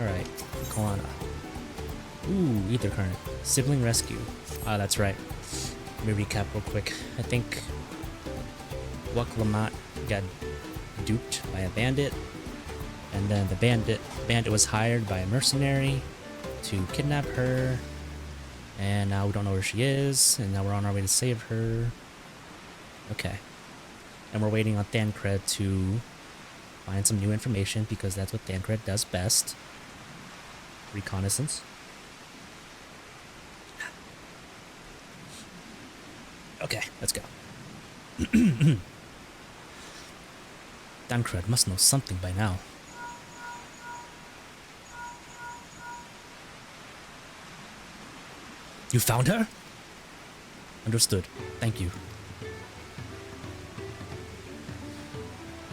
Alright, Kalana. Ooh, ether current. Sibling rescue. Ah, that's right. Let me recap real quick. I think Lamat got duped by a bandit, and then the bandit was hired by a mercenary to kidnap her, and now we don't know where she is, and now we're on our way to save her. Okay. And we're waiting on Thancred to find some new information, because that's what Thancred does best. Reconnaissance. Okay, let's go. Thancred must know something by now. You found her? Understood. Thank you.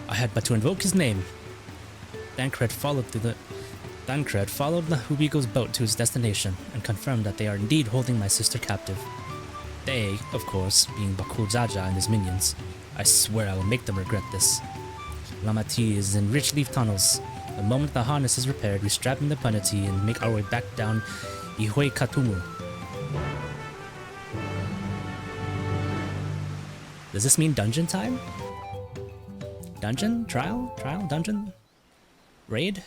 I had but to invoke his name. Thancred followed the Hubigo's boat to his destination and confirmed that they are indeed holding my sister captive. They, of course, being Bakul Jaja and his minions. I swear I will make them regret this. LAMATY'I is in rich leaf tunnels. The moment the harness is repaired, we strap in the punity and make our way back down Ihoi Katumu. Does this mean dungeon time? Dungeon? Trial? Trial? Dungeon? Raid?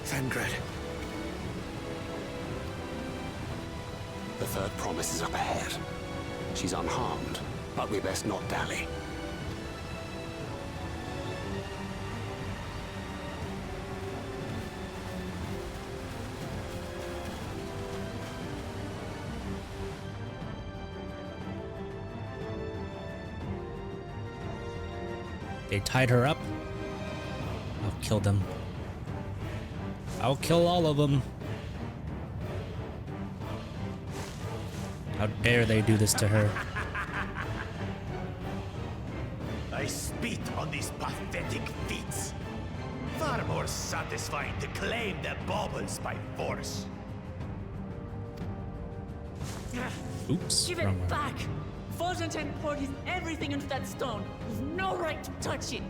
Thancred. The third promise is up ahead. She's unharmed, but we best not dally. They tied her up. I'll kill them. I'll kill all of them. How dare they do this to her? I spit on these pathetic feats. Far more satisfying to claim their baubles by force. Oops. Give wrong it one. back! Fosunten poured his everything into that stone. You've no right to touch it.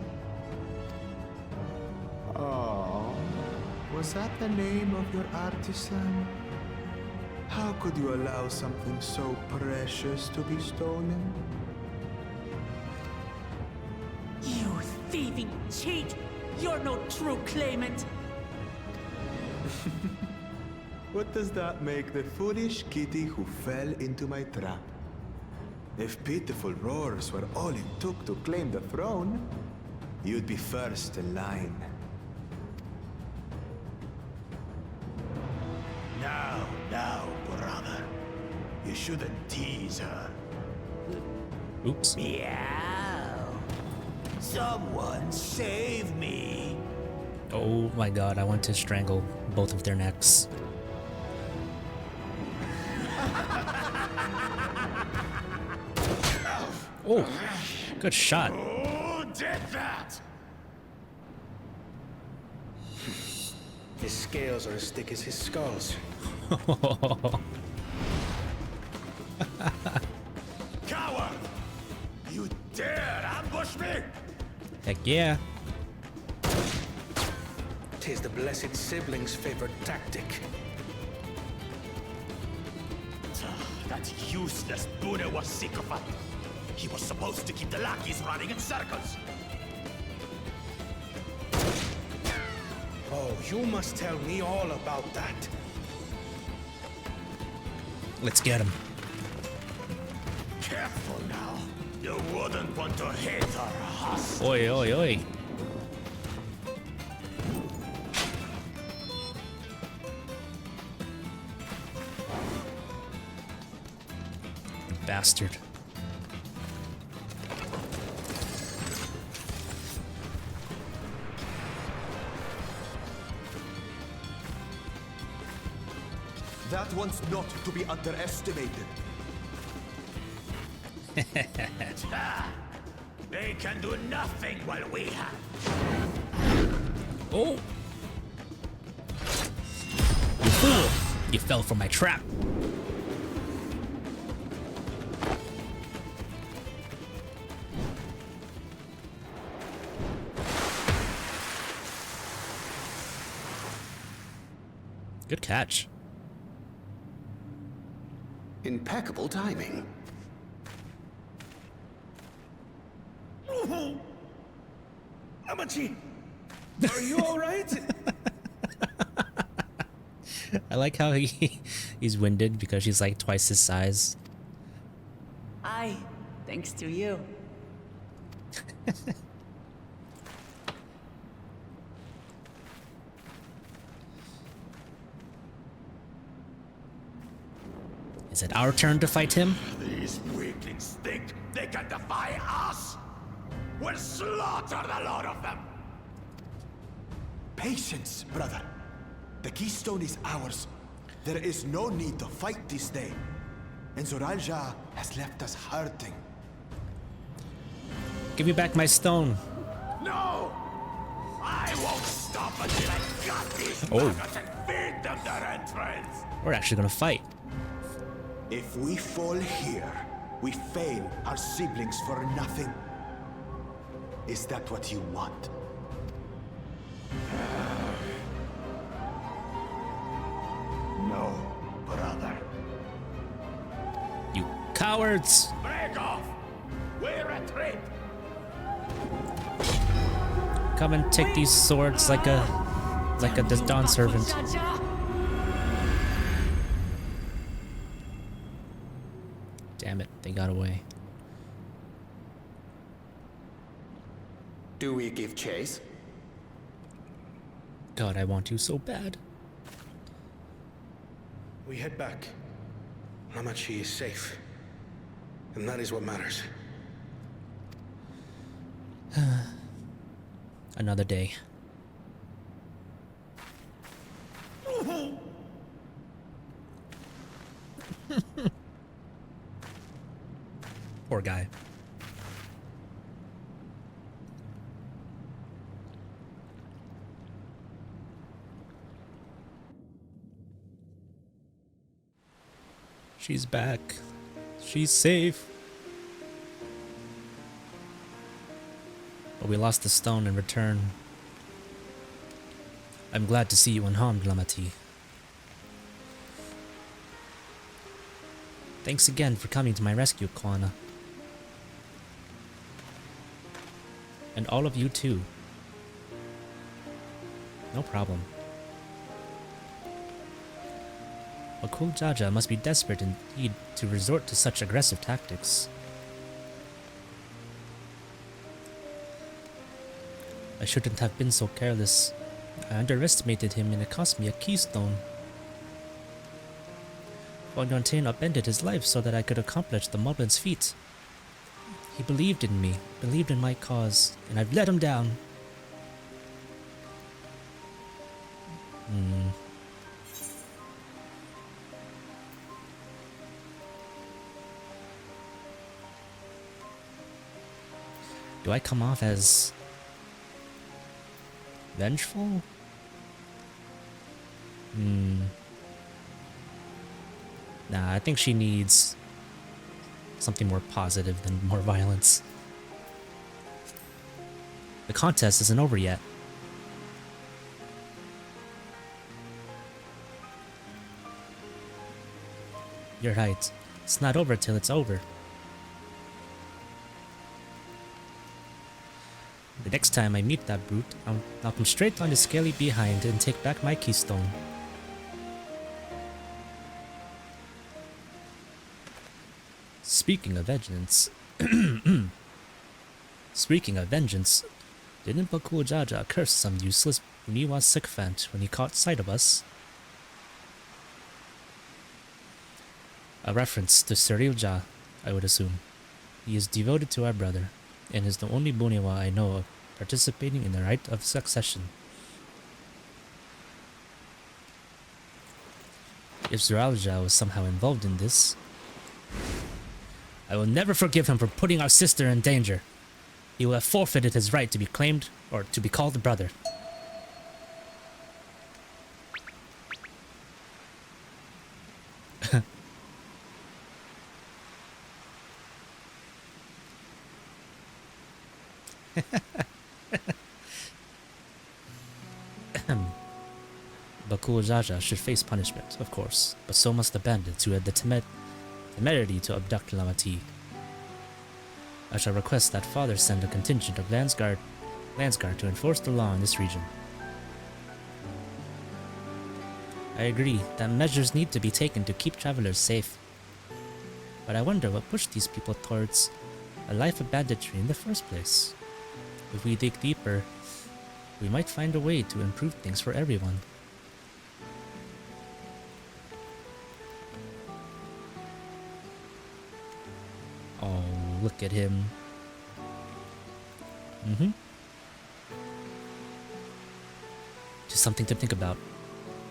Oh, was that the name of your artisan? How could you allow something so precious to be stolen? You thieving cheat! You're no true claimant! What does that make the foolish kitty who fell into my trap? If pitiful roars were all it took to claim the throne, you'd be first in line. Now, brother. You shouldn't tease her. Oops. Meow. Someone save me. Oh my god, I want to strangle both of their necks. Oh, good shot. Who did that? His scales are as thick as his skulls. Coward! You dare ambush me? Heck yeah. 'Tis the blessed sibling's favorite tactic. That useless Buddha was sycophant. He was supposed to keep the lackeys running in circles. Oh, you must tell me all about that. Let's get him. Careful now. You wouldn't want to hit her, husk. Oi, oi, oi. Bastard. That one's not to be underestimated. They can do nothing while we have. Oh! You fool! You fell for my trap. Good catch. Impeccable timing. LAMATY'I, are you alright? I like how he's winded because she's like twice his size. Aye, thanks to you. Is it our turn to fight him? These weaklings think they can defy us. We'll slaughter the lot of them. Patience, brother. The keystone is ours. There is no need to fight this day. And Zoralja has left us hurting. Give me back my stone. No! I won't stop until I got these Oh. maggots and feed them their entrails. We're actually gonna fight. If we fall here, we fail our siblings for nothing. Is that what you want? No, brother. You cowards! Break off! We retreat! Come and take these swords like a Dawn servant. Damn it, they got away. Do we give chase? God, I want to so bad. We head back. LAMATY'I is safe. And that is what matters. Another day. Poor guy. She's back. She's safe. But we lost the stone in return. I'm glad to see you unharmed, LAMATY'I. Thanks again for coming to my rescue, Kwana. And all of you too. No problem. Bakul Jaja must be desperate indeed to resort to such aggressive tactics. I shouldn't have been so careless. I underestimated him and it cost me a keystone. Fontaine upended his life so that I could accomplish the Moblin's feat. He believed in me, believed in my cause, and I've let him down. Do I come off as vengeful? Nah, I think she needs something more positive than more violence. The contest isn't over yet. You're right. It's not over till it's over. The next time I meet that brute, I'll come straight on his scaly behind and take back my keystone. Speaking of vengeance... didn't Bakul Jaja curse some useless Uniwa sycophant when he caught sight of us? A reference to Cyrilja, I would assume. He is devoted to our brother, and is the only Buniwa I know of participating in the rite of succession. If Cyrilja was somehow involved in this, I will never forgive him for putting our sister in danger. he will have forfeited his right to be claimed or to be called a brother. Bakul Jaja should face punishment, of course, but so must the bandits who had the temerity to abduct LAMATY'I. I shall request that Father send a contingent of Landsguard to enforce the law in this region. I agree that measures need to be taken to keep travelers safe. But I wonder what pushed these people towards a life of banditry in the first place. If we dig deeper, we might find a way to improve things for everyone. Oh, look at him. Just something to think about.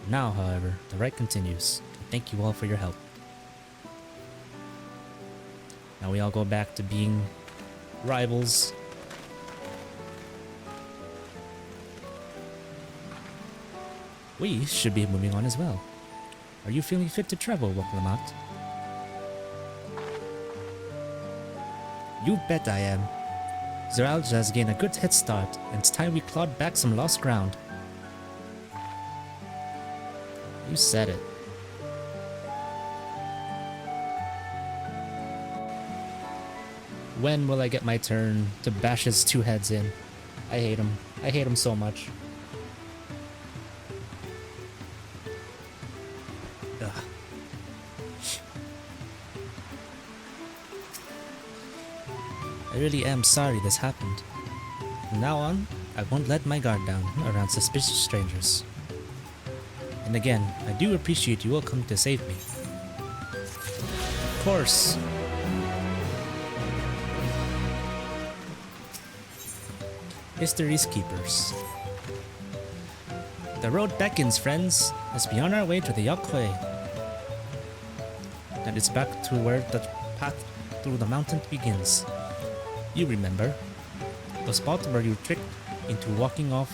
Now, however, the rite continues. Thank you all for your help. Now we all go back to being rivals. We should be moving on as well. Are you feeling fit to travel, Lamat? You bet I am. Zeralja has gained a good head start, and it's time we clawed back some lost ground. You said it. When will I get my turn to bash his two heads in? I hate him. I hate him so much. Ugh. I really am sorry this happened. From now on, I won't let my guard down around suspicious strangers. And again, I do appreciate you all coming to save me. Of course. History's keepers. The road beckons, friends. Let's be on our way to the Yakwei. And it's back to where the path through the mountain begins. You remember? The spot where you tricked into walking off.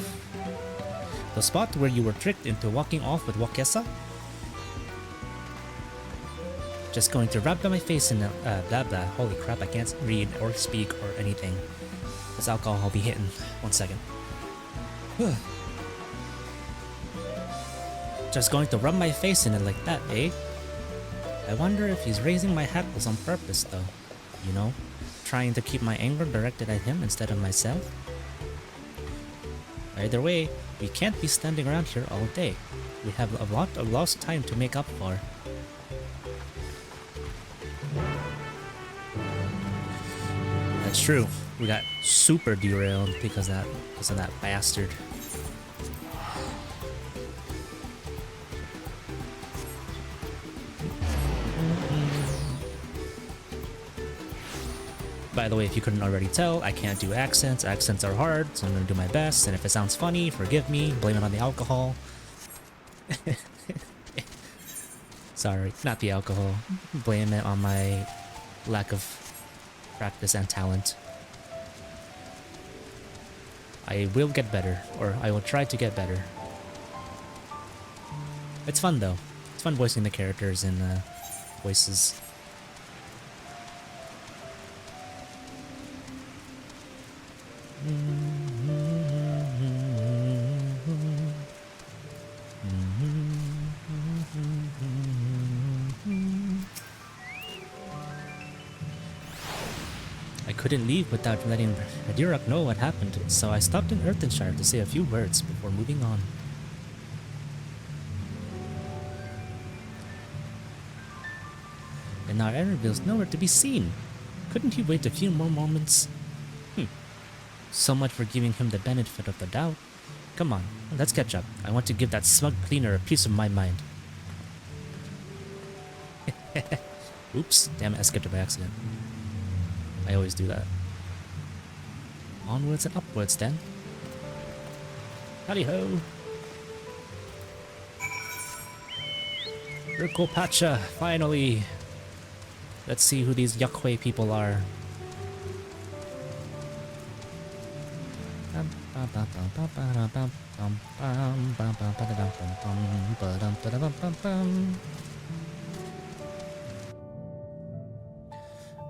The spot where you were tricked into walking off with Wakesa? Just going to rub my face in blah blah. Holy crap, I can't read or speak or anything. This alcohol be hitting. 1 second. Just going to rub my face in it like that, eh? I wonder if he's raising my hackles on purpose though. You know? Trying to keep my anger directed at him instead of myself? Either way, we can't be standing around here all day. We have a lot of lost time to make up for. That's true. We got super derailed because of that bastard. By the way, if you couldn't already tell, I can't do accents. Accents are hard, so I'm gonna do my best. And if it sounds funny, forgive me. Blame it on the alcohol. Sorry, not the alcohol. Blame it on my lack of practice and talent. I will get better, or I will try to get better. It's fun though. It's fun voicing the characters in voices. I couldn't leave without letting Adirak know what happened, so I stopped in Earthenshire to say a few words before moving on. And now Erenville's nowhere to be seen. Couldn't he wait a few more moments? So much for giving him the benefit of the doubt. Come on, let's catch up. I want to give that smug cleaner a piece of my mind. Oops, damn it, I skipped it by accident. I always do that. Onwards and upwards then. Howdy ho! Rikopacha, finally! Let's see who these Yakwei people are.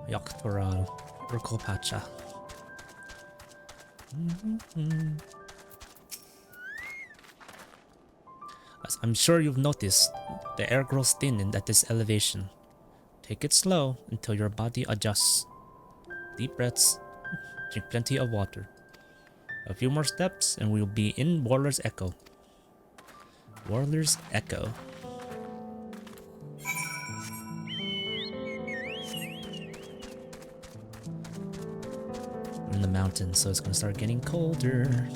Yoktoral, Urkopacha. As I'm sure you've noticed, the air grows thin at this elevation. Take it slow until your body adjusts. Deep breaths, drink plenty of water. A few more steps and we'll be in Warlord's Echo. Warlord's Echo. We're in the mountains, so it's gonna start getting colder.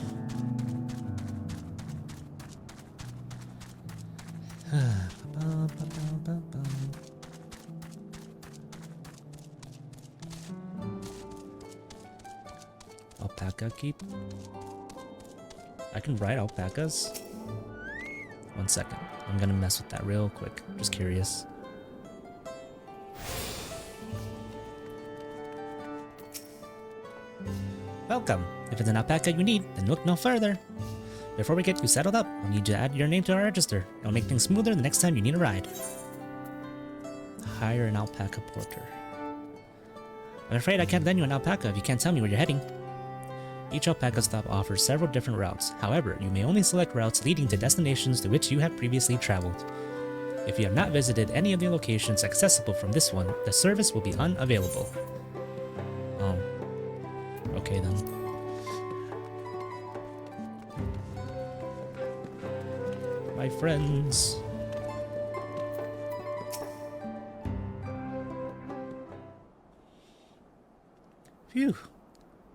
Alpaca keep. I can ride alpacas. 1 second. I'm gonna mess with that real quick. Just curious. Welcome. If it's an alpaca you need, then look no further. Before we get you settled up, I'll need you to add your name to our register. It'll make things smoother the next time you need a ride. Hire an alpaca porter. I'm afraid I can't lend you an alpaca if you can't tell me where you're heading. Each alpaca stop offers several different routes. However, you may only select routes leading to destinations to which you have previously traveled. If you have not visited any of the locations accessible from this one, the service will be unavailable. Oh. Okay then. My friends. Phew.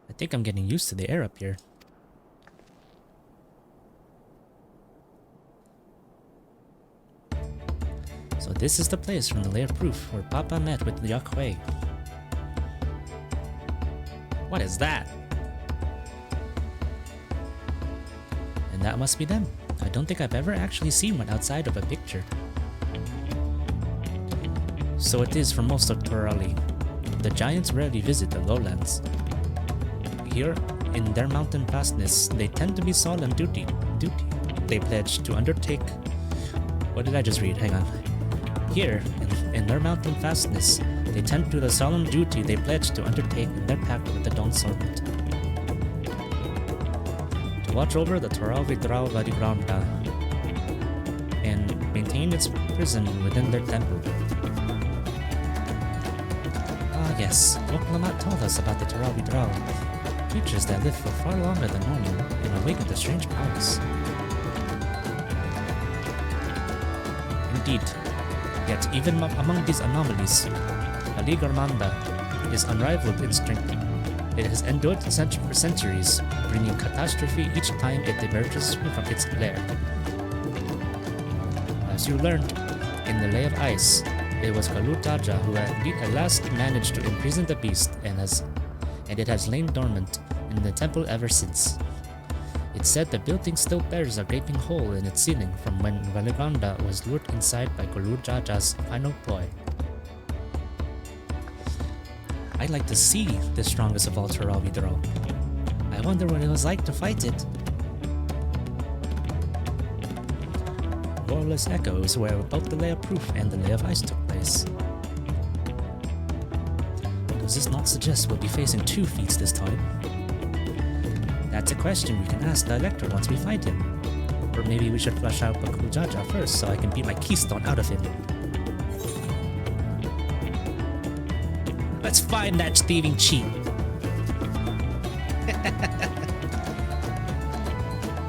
I think I'm getting used to the air up here. So this is the place from the Lay of Proof where Papa met with Yakhui. What is that? And that must be them. I don't think I've ever actually seen one outside of a picture. So it is for most of Torali. The giants rarely visit the lowlands. Here, in their mountain fastness, they tend to be solemn duty. They pledge to undertake... What did I just read? Hang on. Here, in their mountain fastness, they tend to the solemn duty they pledge to undertake in their pact with the Dawn Serpent. To watch over the Toral Vidral Vadigranda and maintain its prison within their temple. Ah yes, Lamat told us about the Toral Vidral. Creatures that live for far longer than normal and awaken to strange powers. Indeed, yet even among these anomalies, Aligarmanda is unrivaled in strength. It has endured for centuries, bringing catastrophe each time it emerges from its lair. As you learned in the Lay of Ice, it was Kalutaja who at last managed to imprison the beast and it has lain dormant in the temple ever since. It's said the building still bears a gaping hole in its ceiling from when Valiganda was lured inside by Kalutaja's final ploy. I'd like to see the strongest of all Toral Vidral. I wonder what it was like to fight it. Warless Echo is where both the Lay of Proof and the Lay of Ice took place. Does this not suggest we'll be facing 2 feats this time? That's a question we can ask the Elector once we find him. Or maybe we should flush out Bakujaja first so I can beat my keystone out of him. Let's find that thieving cheat.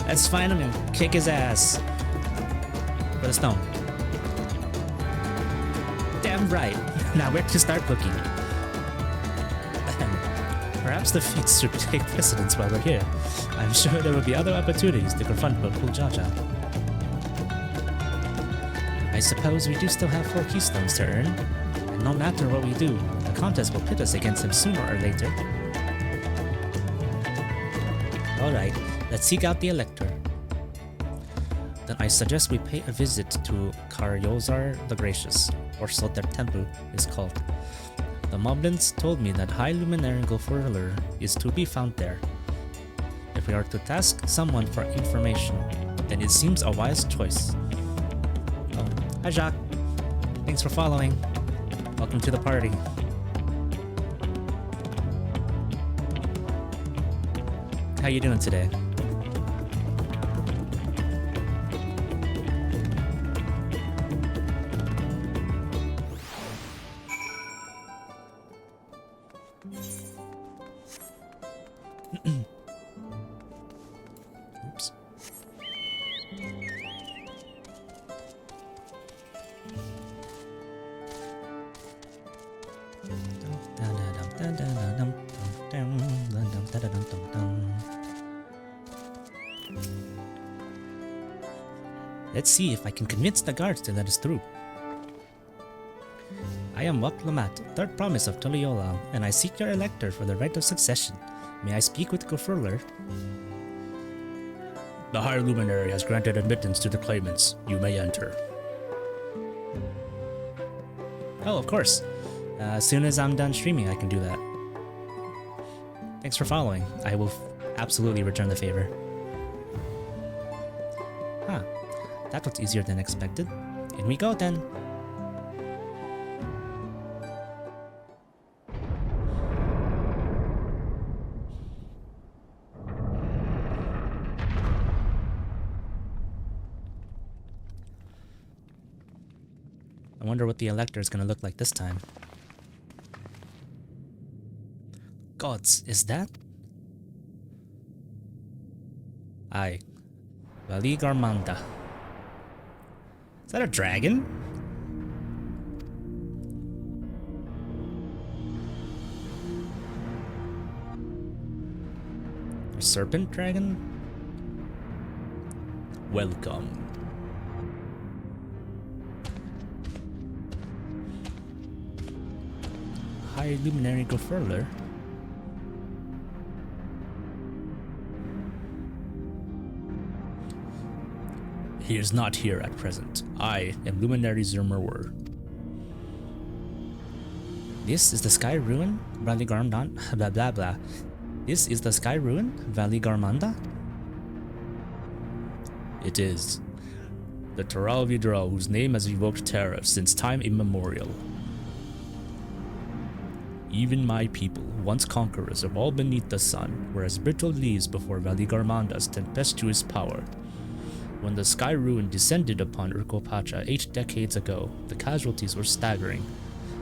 Let's find him and kick his ass. For the stone. Damn right. Now where to start looking? Perhaps the feats should take precedence while we're here. I'm sure there will be other opportunities to confront Bakujaja. I suppose we do still have 4 keystones to earn, and no matter what we do, the contest will pit us against him sooner or later. Alright, let's seek out the Elector. Then I suggest we pay a visit to Karyozar the Gracious, or so their temple is called. The Moblins told me that High Luminary Gofurler is to be found there. If If we are to task someone for information, then it seems a wise choice. Oh, hi Jacques. Thanks for following. Welcome to the party. How you doing today? Oops. Let's see if I can convince the guards to let us through. I am Wak Lamat, third promise of Toliola, and I seek your elector for the right of succession. May I speak with Gofurler? The High Luminary has granted admittance to the claimants. You may enter. Oh, of course. As soon as I'm done streaming, I can do that. Thanks for following. I will absolutely return the favor. Huh. That was easier than expected. In we go then. I wonder what the elector is going to look like this time. Gods, is that? Aye. Vali Garmanda. Is that a dragon? A serpent dragon? Welcome. High Luminary Gofurler. He is not here at present. I am Luminary Zermerwer. This is the Sky Ruin, Valley Garmanda. Blah blah blah. This is the Sky Ruin, Valley Garmanda. It is. The Taral Vidral, whose name has evoked terror since time immemorial. Even my people, once conquerors of all beneath the sun, were as brittle leaves before Valley Garmanda's tempestuous power. When the Sky Ruin descended upon Urkopacha 8 decades ago, the casualties were staggering.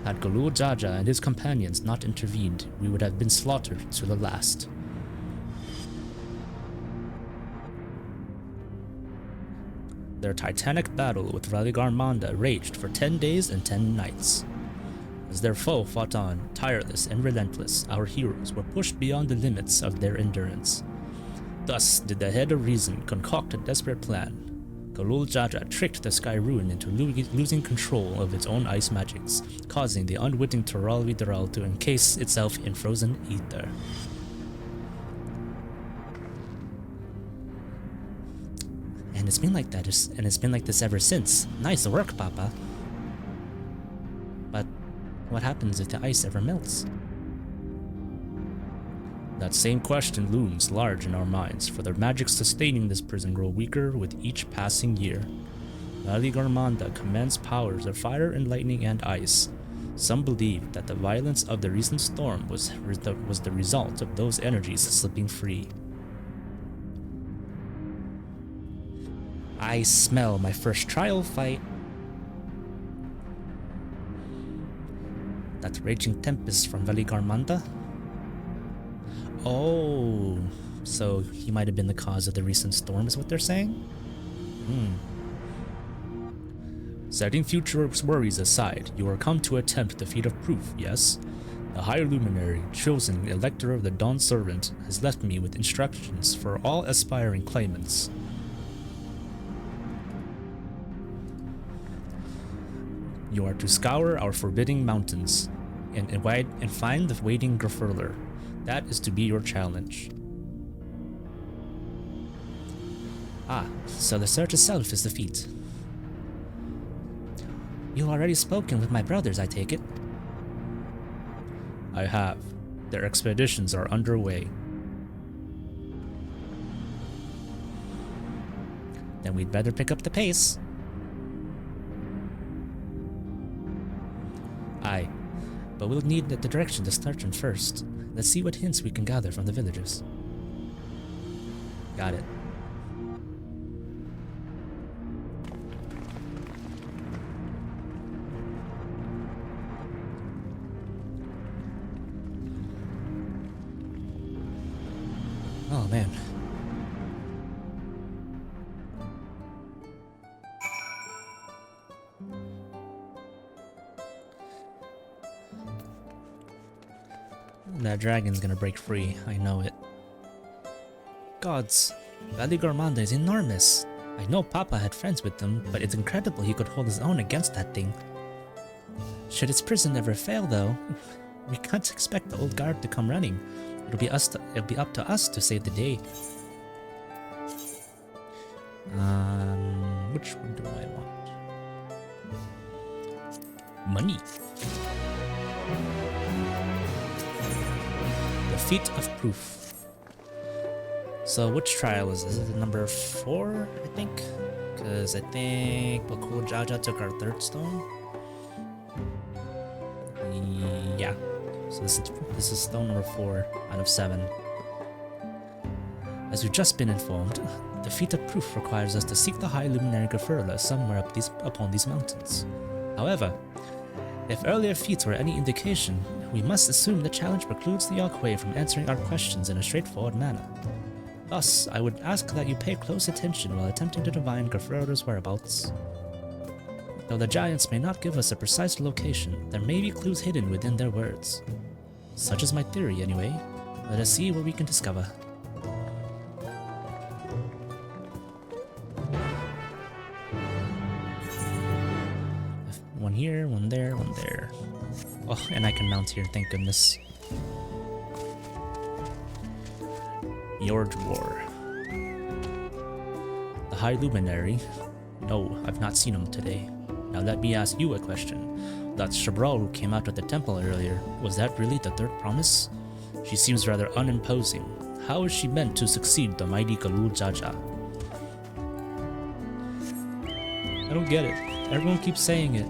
Had Galul Jaja and his companions not intervened, we would have been slaughtered to the last. Their titanic battle with Valley Garmanda raged for 10 days and 10 nights. As their foe fought on, tireless and relentless, our heroes were pushed beyond the limits of their endurance. Thus did the Head of Reason concoct a desperate plan. Galul Jaja tricked the Sky Ruin into losing control of its own ice magics, causing the unwitting Taral Vidral to encase itself in frozen ether. And it's been like that, and it's been like this ever since. Nice work, Papa. But what happens if the ice ever melts? That same question looms large in our minds, for the magic sustaining this prison grow weaker with each passing year. Valley Garmanda commands powers of fire and lightning and ice. Some believe that the violence of the recent storm was the result of those energies slipping free. I smell my first trial fight. That raging tempest from Valley Garmanda? Oh, so he might have been the cause of the recent storm, is what they're saying? Setting future worries aside, you are come to attempt the feat of proof, yes? The High Luminary, chosen Elector of the Dawn Servant, has left me with instructions for all aspiring claimants. You are to scour our forbidding mountains and find the waiting Gofurler. That is to be your challenge. Ah, so the search itself is the feat. You've already spoken with my brothers, I take it? I have. Their expeditions are underway. Then we'd better pick up the pace. Aye, but we'll need the direction to start in first. Let's see what hints we can gather from the villagers. Got it. Oh man. That dragon's gonna break free, I know it. Gods, Valley Gormanda is enormous. I know Papa had friends with them, but it's incredible he could hold his own against that thing. Should its prison ever fail though, we can't expect the old guard to come running. It'll be up to us to save the day. Which one do I want? Money. The Feat of Proof. So which trial is this? Is it number 4, I think? Because I think Bakul Jaja took our 3rd stone. Yeah. So this is stone number 4 out of 7. As we've just been informed, the Feat of Proof requires us to seek the High Luminary Gafurla somewhere upon these mountains. However, if earlier feats were any indication, we must assume the challenge precludes the Yakwei from answering our questions in a straightforward manner. Thus, I would ask that you pay close attention while attempting to divine Gafurla's whereabouts. Though the giants may not give us a precise location, there may be clues hidden within their words. Such is my theory, anyway. Let us see what we can discover. One here, one there, one there. Oh, and I can mount here, thank goodness. Yord War. The High Luminary? No, I've not seen him today. Now let me ask you a question. That Shabral who came out of the temple earlier, was that really the 3rd promise? She seems rather unimposing. How is she meant to succeed the mighty Galul Jaja? I don't get it. Everyone keeps saying it.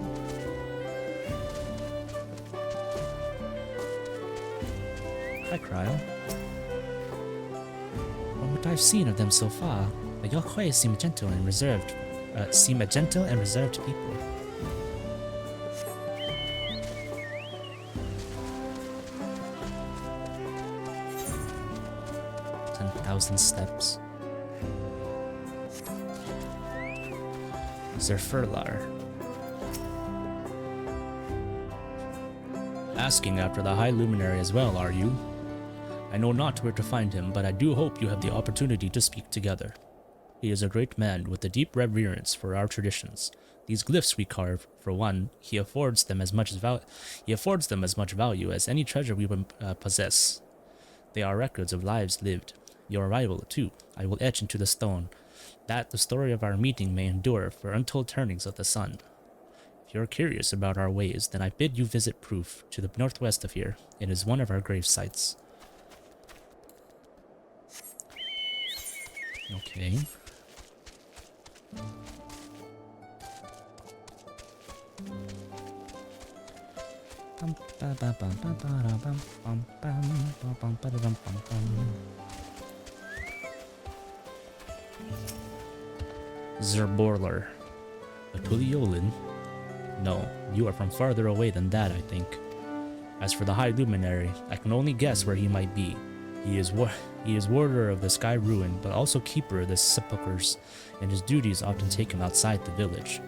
Hi, Cryo. From what I've seen of them so far, the Yakwei seem gentle and reserved. People. 10,000 steps. Zerfurlar. Asking after the High Luminary as well, are you? I know not where to find him, but I do hope you have the opportunity to speak together. He is a great man with a deep reverence for our traditions. These glyphs we carve, for one, he affords them as much value as any treasure we possess. They are records of lives lived. Your arrival, too, I will etch into the stone, that the story of our meeting may endure for untold turnings of the sun. If you're curious about our ways, then I bid you visit Proof, to the northwest of here. It is one of our grave sites. Okay. Zerborler. Atuliolin? No, you are from farther away than that, I think. As for the High Luminary, I can only guess where he might be. He is warder of the Sky Ruin, but also keeper of the sepulchres, and his duties often take him outside the village.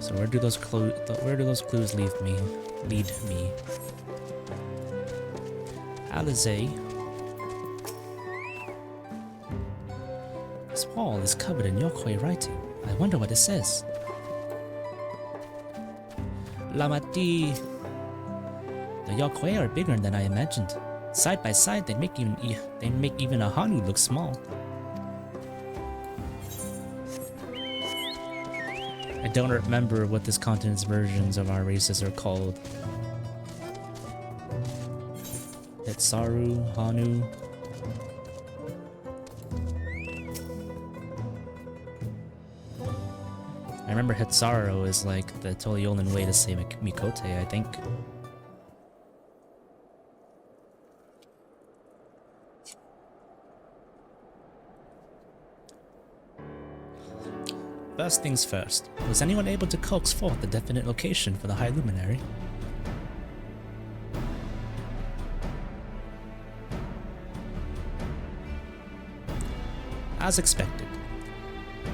So where do those clues lead me? Alizé. This wall is covered in Yakwei writing. I wonder what it says. LAMATY'I. The Yakwei are bigger than I imagined. Side by side, they make even a Hanu look small. I don't remember what this continent's versions of our races are called. Tetsaru, Hanu. I remember Hitsaru is like the totally only way to say Mikote, I think. First things first, was anyone able to coax forth the definite location for the High Luminary? As expected.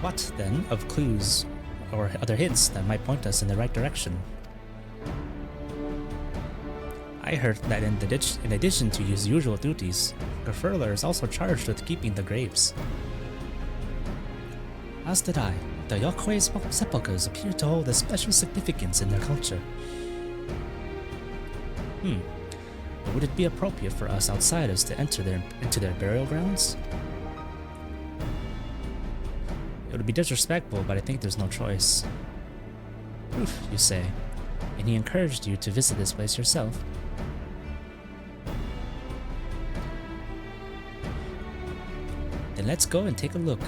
What, then, of clues or other hints that might point us in the right direction? I heard that in addition to his usual duties, Gerfurler is also charged with keeping the graves. As did I. The Yokuei's sepulchres appear to hold a special significance in their culture. But would it be appropriate for us outsiders to enter into their burial grounds? It would be disrespectful, but I think there's no choice. Proof, you say, and he encouraged you to visit this place yourself. Then let's go and take a look.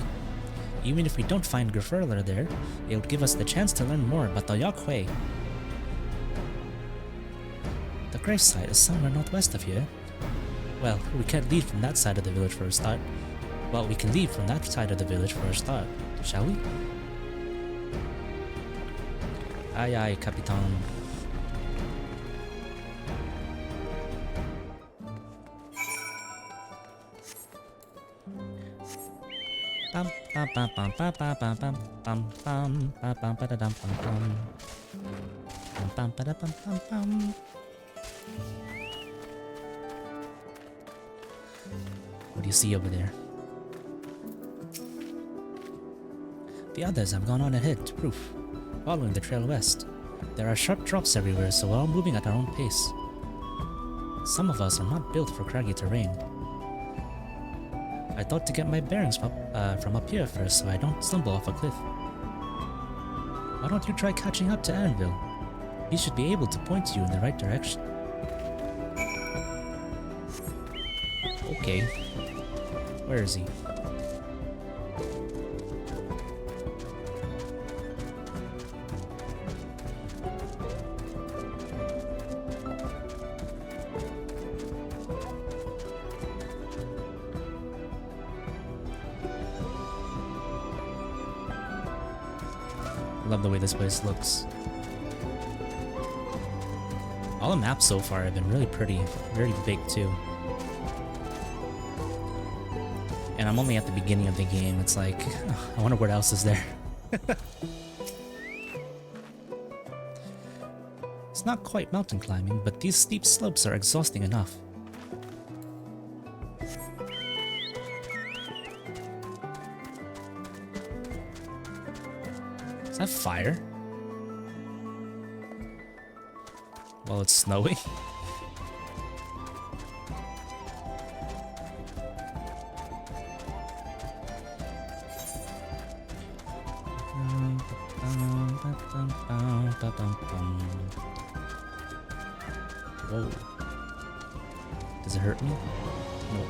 Even if we don't find Gerfurler there, it would give us the chance to learn more about the Yokuei. The gravesite is somewhere northwest of here. Well, we can't leave from that side of the village for a start. Well, we can leave from that side of the village for a start, shall we? Aye aye, Capitan. Bum bum bum bum bum bum bum bum bum bum bum ba da dum bum bum bum ba da bum bum bum. What do you see over there? The others have gone on ahead to Proof, following the trail west. There are sharp drops everywhere, so we're all moving at our own pace. Some of us are not built for craggy terrain. I thought to get my bearings from up here first so I don't stumble off a cliff. Why don't you try catching up to Anvil? He should be able to point you in the right direction. Okay. Where is he? I love the way this place looks. All the maps so far have been really pretty, very big too. And I'm only at the beginning of the game, it's like, I wonder what else is there. It's not quite mountain climbing, but these steep slopes are exhausting enough. Is that fire? Well, it's snowing. Whoa. Does it hurt me? No.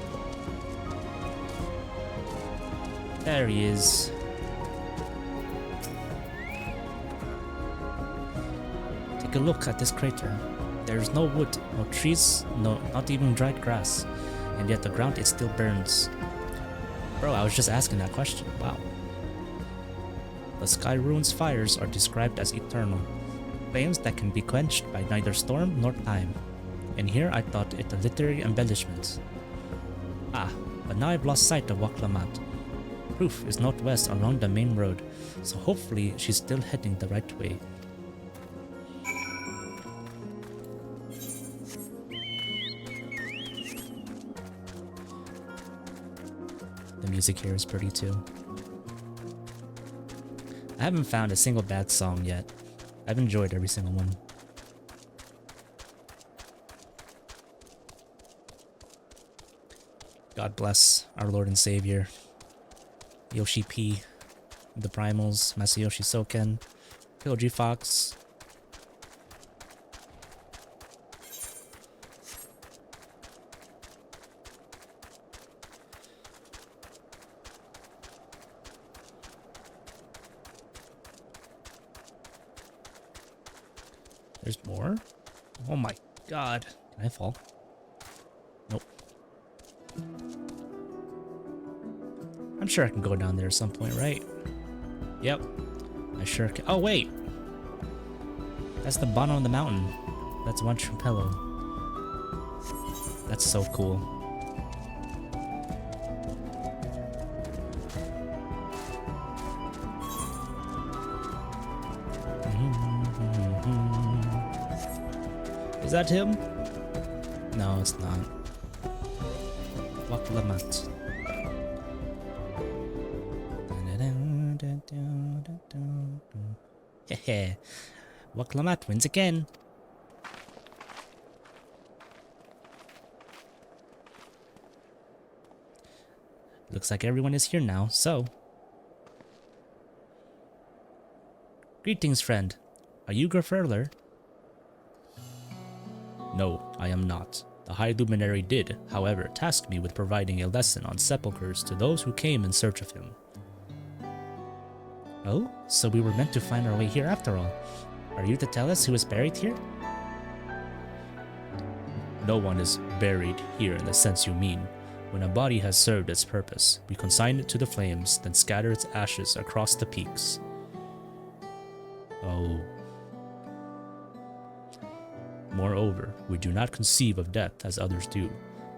There he is. Take a look at this crater. There's no wood, no trees, no, not even dried grass, and yet the ground it still burns. Bro, I was just asking that question. Wow. The Sky Ruins fires are described as eternal, flames that can be quenched by neither storm nor time. And here I thought it a literary embellishment. Ah, but now I've lost sight of Waklamat. Proof is northwest along the main road, so hopefully she's still heading the right way. The music here is pretty too. I haven't found a single bad song yet. I've enjoyed every single one. God bless our Lord and Savior, YOSHI-P, the Primals, Masayoshi Soken, Pilogy Fox. There's more? Oh my god. Can I fall? Nope. I'm sure I can go down there at some point, right? Yep. I sure can. Oh, wait! That's the bottom of the mountain. That's one true pillow. That's so cool. Is that him? No, it's not. Lamat. Hehe. Lamat wins again. Looks like everyone is here now, so. Greetings, friend. Are you Grafurler? No, I am not. The High Luminary did, however, task me with providing a lesson on sepulchres to those who came in search of him. Oh, so we were meant to find our way here after all. Are you to tell us who is buried here? No one is buried here in the sense you mean. When a body has served its purpose, we consign it to the flames, then scatter its ashes across the peaks. Oh. Moreover, we do not conceive of death as others do.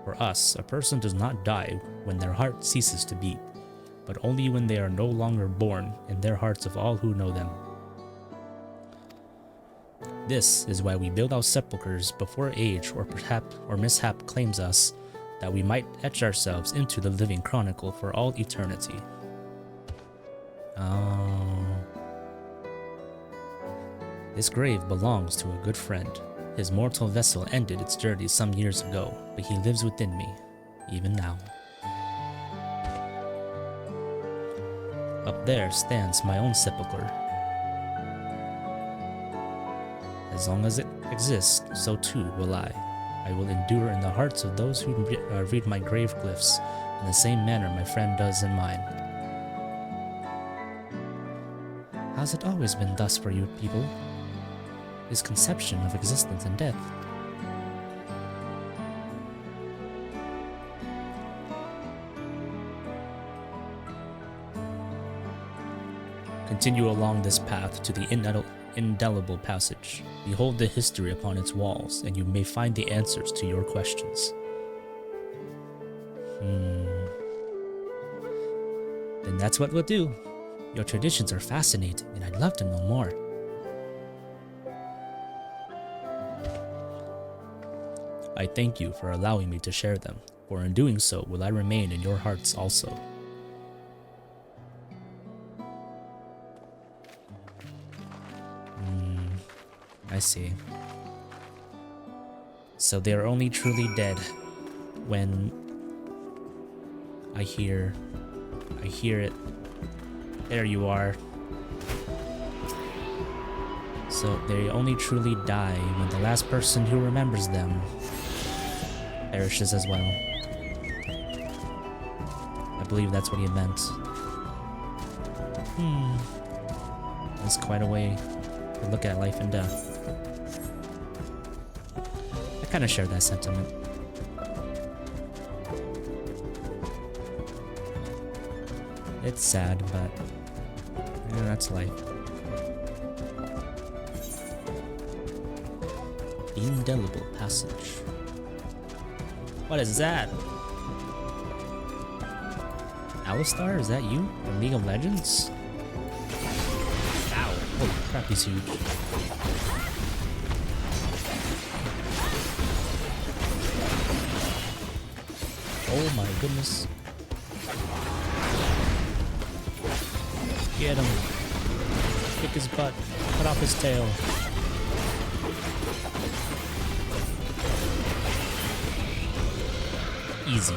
For us, a person does not die when their heart ceases to beat, but only when they are no longer born in their hearts of all who know them. This is why we build our sepulchres before age or mishap claims us, that we might etch ourselves into the living chronicle for all eternity. Oh. This grave belongs to a good friend. His mortal vessel ended its journey some years ago, but he lives within me, even now. Up there stands my own sepulchre. As long as it exists, so too will I. I will endure in the hearts of those who read my grave glyphs in the same manner my friend does in mine. Has it always been thus for you people? This conception of existence and death? Continue along this path to the indelible passage. Behold the history upon its walls, and you may find the answers to your questions. Then that's what we'll do. Your traditions are fascinating, and I'd love to know more. I thank you for allowing me to share them, for in doing so will I remain in your hearts also. I see. So they are only truly dead when I hear it. There you are. So they only truly die when the last person who remembers them perishes as well. I believe that's what he meant. That's quite a way to look at life and death. I kind of share that sentiment. It's sad, but yeah, that's life. Indelible passage. What is that? Alistar, is that you? From League of Legends? Ow. Holy crap, he's huge. Oh my goodness. Get him. Kick his butt. Cut off his tail. Easy.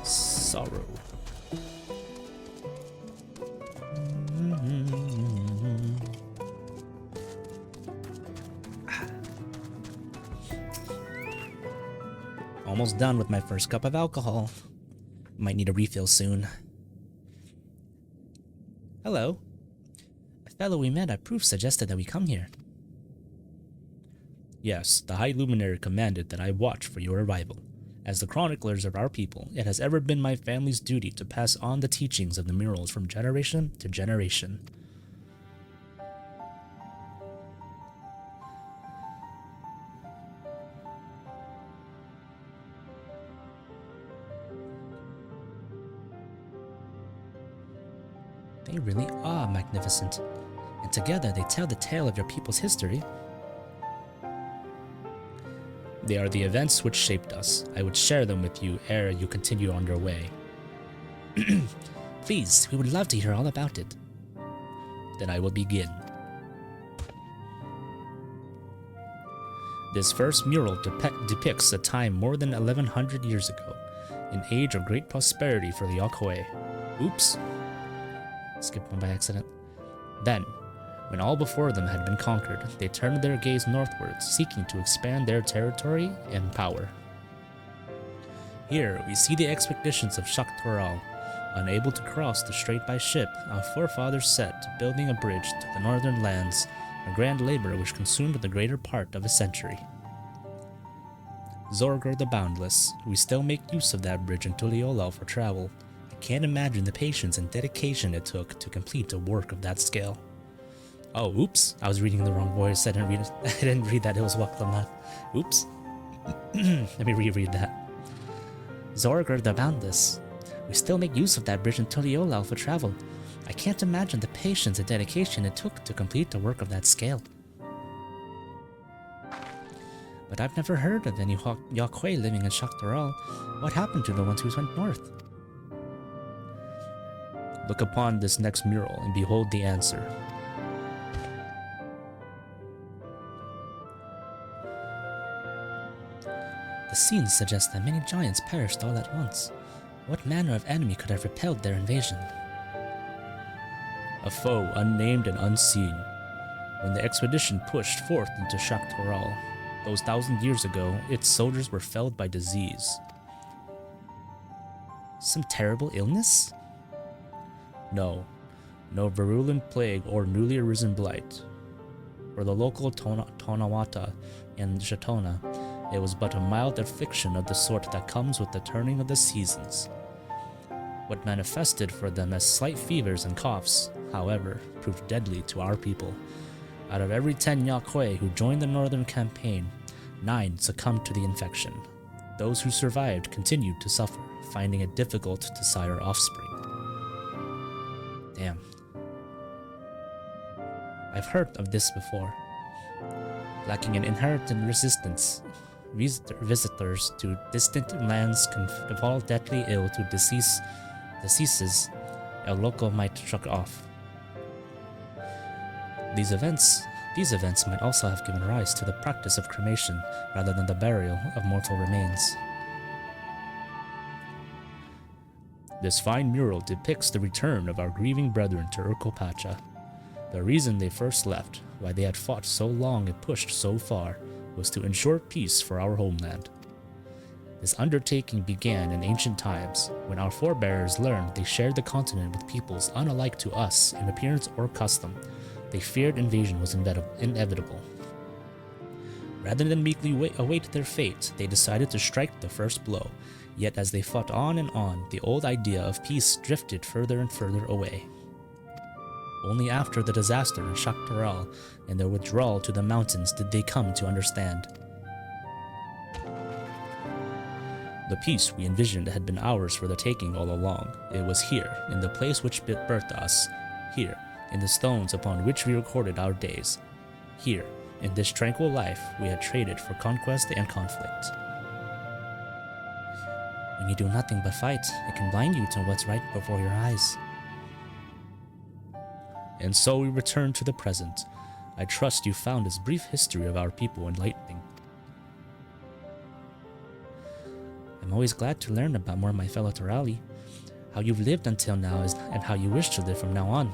Sorrow. Almost done with my first cup of alcohol. Might need a refill soon. Hello. A fellow we met at Proof suggested that we come here. Yes, the High Luminary commanded that I watch for your arrival. As the chroniclers of our people, it has ever been my family's duty to pass on the teachings of the murals from generation to generation. They really are magnificent, and together they tell the tale of your people's history. They are the events which shaped us. I would share them with you ere you continue on your way. Please, we would love to hear all about it. Then I will begin. This first mural depicts a time more than 1100 years ago, an age of great prosperity for the Yokoi. Oops. Skipped one by accident. Then, when all before them had been conquered, they turned their gaze northwards, seeking to expand their territory and power. Here, we see the expeditions of Shaktoral. Unable to cross the strait by ship, our forefathers set to building a bridge to the northern lands, a grand labor which consumed the greater part of a century. Zorger the Boundless, we still make use of that bridge in Tuliolal for travel. I can't imagine the patience and dedication it took to complete a work of that scale. Oh, oops, I was reading the wrong voice. I didn't read that it was Waklamad. Oops. Let me reread that. Zorger the Boundless, we still make use of that bridge in Tuliolal for travel. I can't imagine the patience and dedication it took to complete a work of that scale. But I've never heard of any Yokoi living in Shaktoral. What happened to the ones who went north? Look upon this next mural and behold the answer. The scenes suggest that many giants perished all at once. What manner of enemy could have repelled their invasion? A foe unnamed and unseen. When the expedition pushed forth into Shaktoral, those 1,000 years ago, its soldiers were felled by disease. Some terrible illness? No virulent plague or newly arisen blight. For the local Tonawata and Shatona, it was but a mild affliction of the sort that comes with the turning of the seasons. What manifested for them as slight fevers and coughs, however, proved deadly to our people. Out of every 10 Yokoi who joined the northern campaign, 9 succumbed to the infection. Those who survived continued to suffer, finding it difficult to sire offspring. Damn. I've heard of this before. Lacking an inherent resistance, visitors to distant lands can fall deathly ill to diseases a local might struck off. These events might also have given rise to the practice of cremation rather than the burial of mortal remains. This fine mural depicts the return of our grieving brethren to Urkopacha. The reason they first left, why they had fought so long and pushed so far, was to ensure peace for our homeland. This undertaking began in ancient times, when our forebears learned they shared the continent with peoples unalike to us in appearance or custom. They feared invasion was inevitable. Rather than meekly await their fate, they decided to strike the first blow. Yet as they fought on and on, the old idea of peace drifted further and further away. Only after the disaster in Shaktoral and their withdrawal to the mountains did they come to understand. The peace we envisioned had been ours for the taking all along. It was here, in the place which birthed us. Here, in the stones upon which we recorded our days. Here, in this tranquil life we had traded for conquest and conflict. When you do nothing but fight, it can blind you to what's right before your eyes. And so we return to the present. I trust you found this brief history of our people enlightening. I'm always glad to learn about more of my fellow Torali, how you've lived until now and how you wish to live from now on.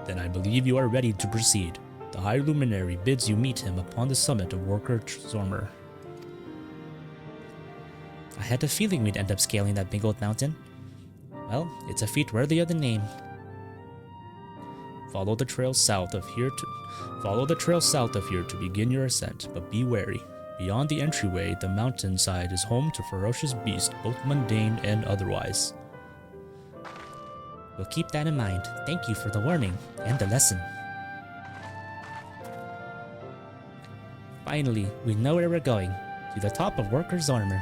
Then I believe you are ready to proceed. The High Luminary bids you meet him upon the summit of Worker Zormer. I had a feeling we'd end up scaling that big old mountain. Well, it's a feat worthy of the name. Follow the trail south of here to begin your ascent, but be wary. Beyond the entryway, the mountainside is home to ferocious beasts, both mundane and otherwise. We'll keep that in mind. Thank you for the warning and the lesson. Finally, we know where we're going. To the top of Worker's Armor.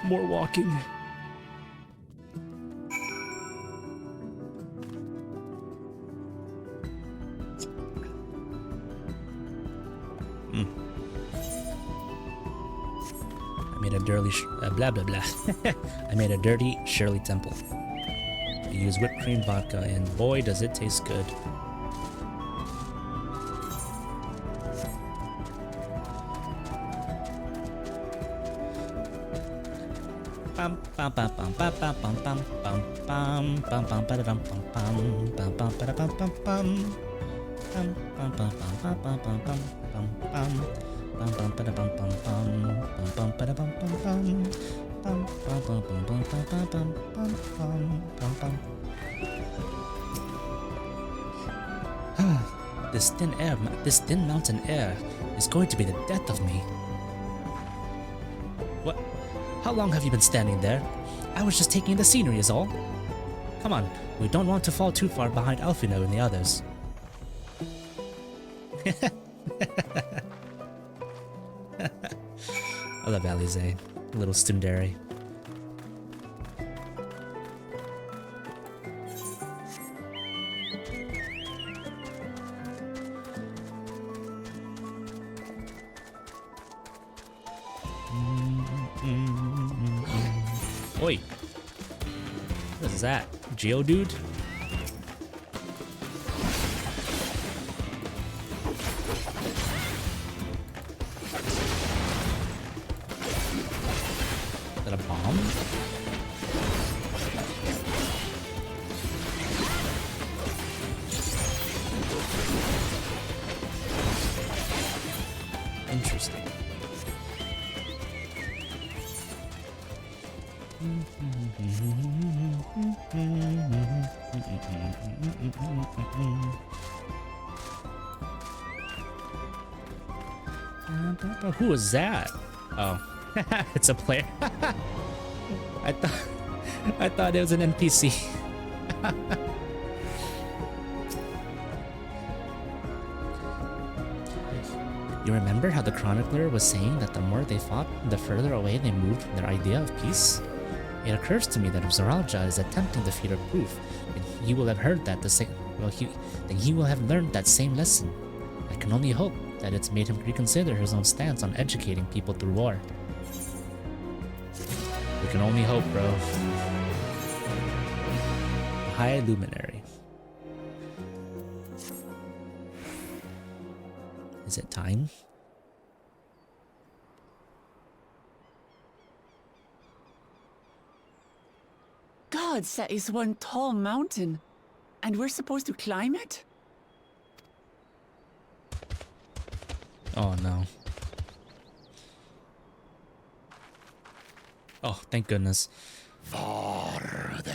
More walking. I made a dirty blah blah blah. I made a dirty Shirley Temple. I use whipped cream vodka, and boy, does it taste good. Bum bum bum bum bum bum bum bum bum bum bum ba dum bum bum bum bum ba bum bum bum bum bum bum bum bum bum bum bum bum bum bum ba bum bum bum bum ba bum bum bum bum bum bum bum bum bum bum bum bum. This thin mountain air is going to be the death of me. What? How long have you been standing there? I was just taking in the scenery is all. Come on, we don't want to fall too far behind Alfino and the others. I love Alize, a little stundere. Oi! What is that? Geodude? Is that a bomb? Interesting. Who was that? Oh, it's a player. I thought it was an NPC. You remember how the chronicler was saying that the more they fought, the further away they moved from their idea of peace? It occurs to me that if Zoralja is attempting to feed her proof, then he will have heard that then he will have learned that same lesson. I can only hope that it's made him reconsider his own stance on educating people through war. We can only hope, bro. The High Luminary. Is it time? Gods, that is one tall mountain. And we're supposed to climb it? Oh no. Oh, thank goodness. Farther.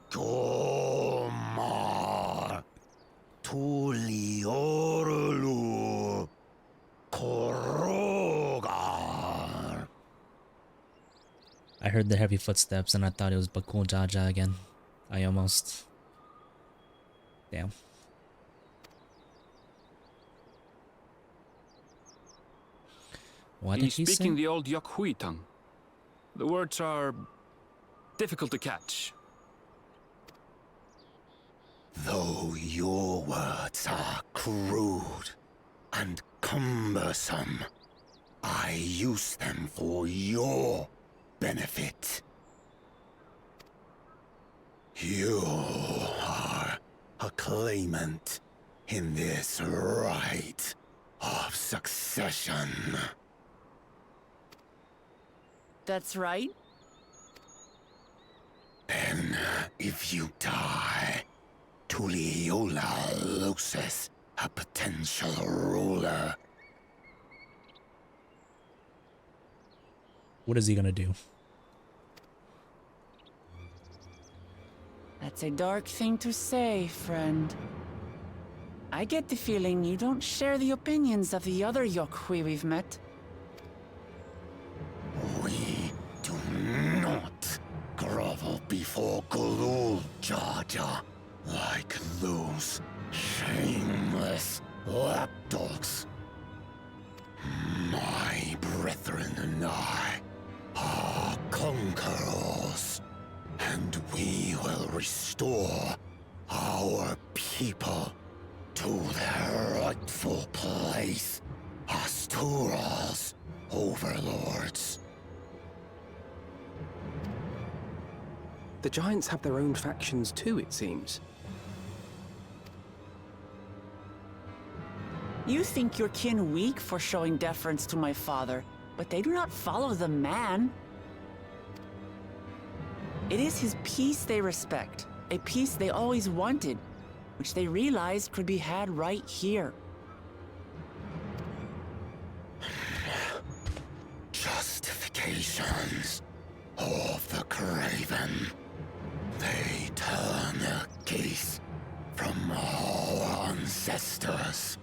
Tomar. Tuliorlu. Korogar. I heard the heavy footsteps and I thought it was Bakul Jaja again. I almost... Damn. What did He's he say? speaking the old Yokhui tongue. The words are difficult to catch. Though your words are crude and cumbersome, I use them for your benefit. You are a claimant in this right of succession. That's right. Then, if you die, Tuliola loses a potential ruler. What is he gonna do? That's a dark thing to say, friend. I get the feeling you don't share the opinions of the other Yokhui we've met. We do not grovel before Galul, Jar Jar, like those shameless lapdogs. My brethren and I are conquerors, and we will restore our people to their rightful place as Tural's overlords. The Giants have their own factions too, it seems. You think your kin weak for showing deference to my father, but they do not follow the man. It is his peace they respect, a peace they always wanted, which they realized could be had right here. Justifications of the craven. They turn their gaze from our ancestors,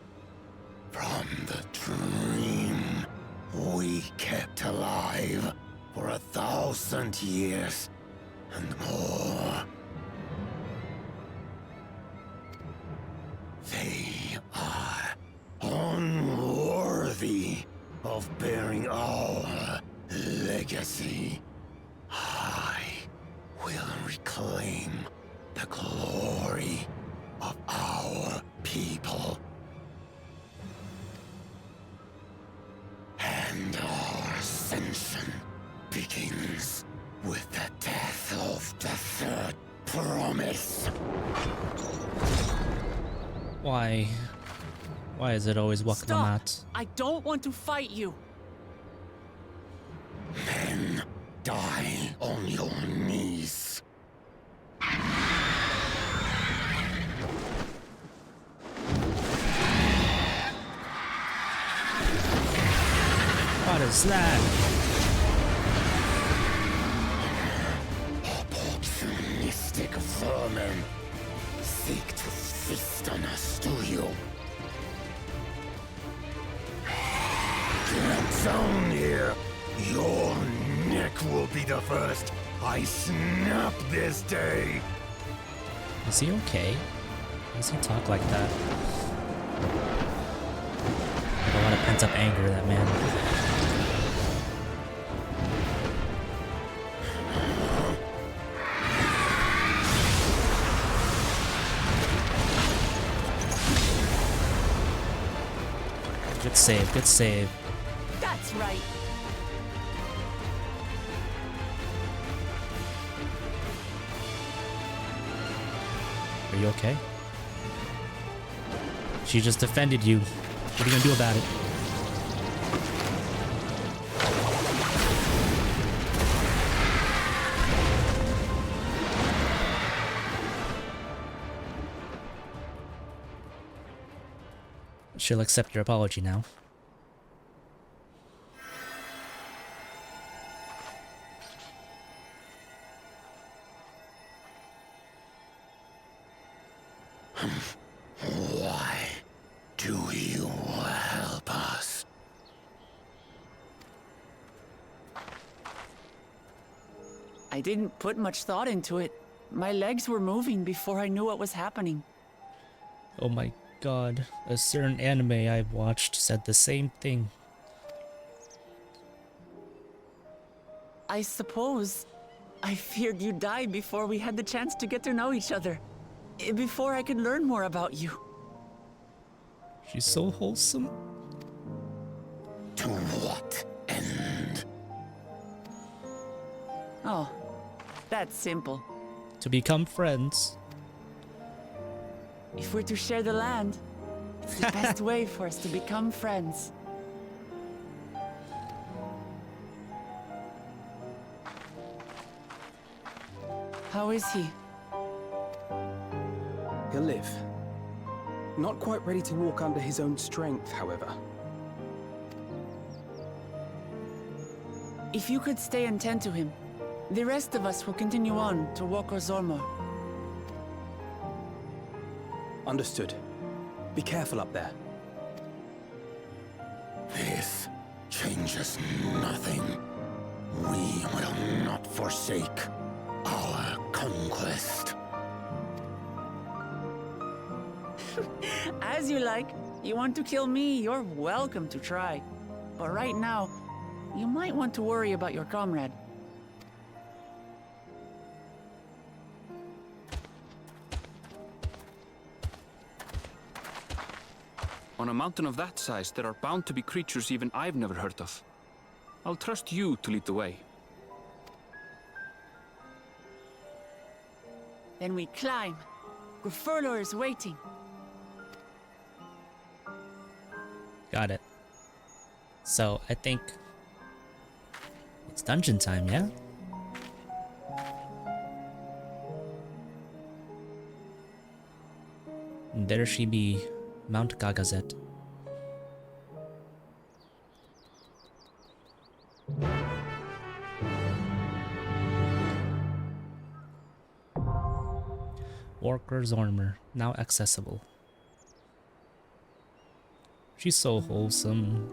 from the dream we kept alive for 1,000 years and more. They are unworthy of bearing our legacy. I will reclaim the glory of our people. And our ascension begins with the death of the third promise. Why? Why is it always welcome Stop! Mat? I don't want to fight you. Then die on your knees. What is that? Opportunistic vermin seek to feast on us, do you? Get down here. Your neck will be the first I snap this day. Is he okay? Why does he talk like that? Like a lot of pent up anger, that man. Good save, good save. That's right. Are you okay? She just defended you. What are you gonna do about it? She'll accept your apology now. Why do you help us? I didn't put much thought into it. My legs were moving before I knew what was happening. Oh my god, a certain anime I've watched said the same thing. I suppose I feared you'd die before we had the chance to get to know each other. Before I could learn more about you. She's so wholesome. To what end? Oh, that's simple. To become friends. If we're to share the land, it's the best way for us to become friends. How is he? He'll live. Not quite ready to walk under his own strength, however. If you could stay and tend to him, the rest of us will continue on to walk Ozormo. Understood. Be careful up there. This changes nothing. We will not forsake our conquest. As you like. You want to kill me, you're welcome to try. But right now, you might want to worry about your comrade. On a mountain of that size, there are bound to be creatures even I've never heard of. I'll trust you to lead the way. Then we climb. Grufurlor is waiting. Got it. So, I think it's dungeon time, yeah? And there she be, Mount Gagazet. Walker's armor, now accessible. She's so wholesome.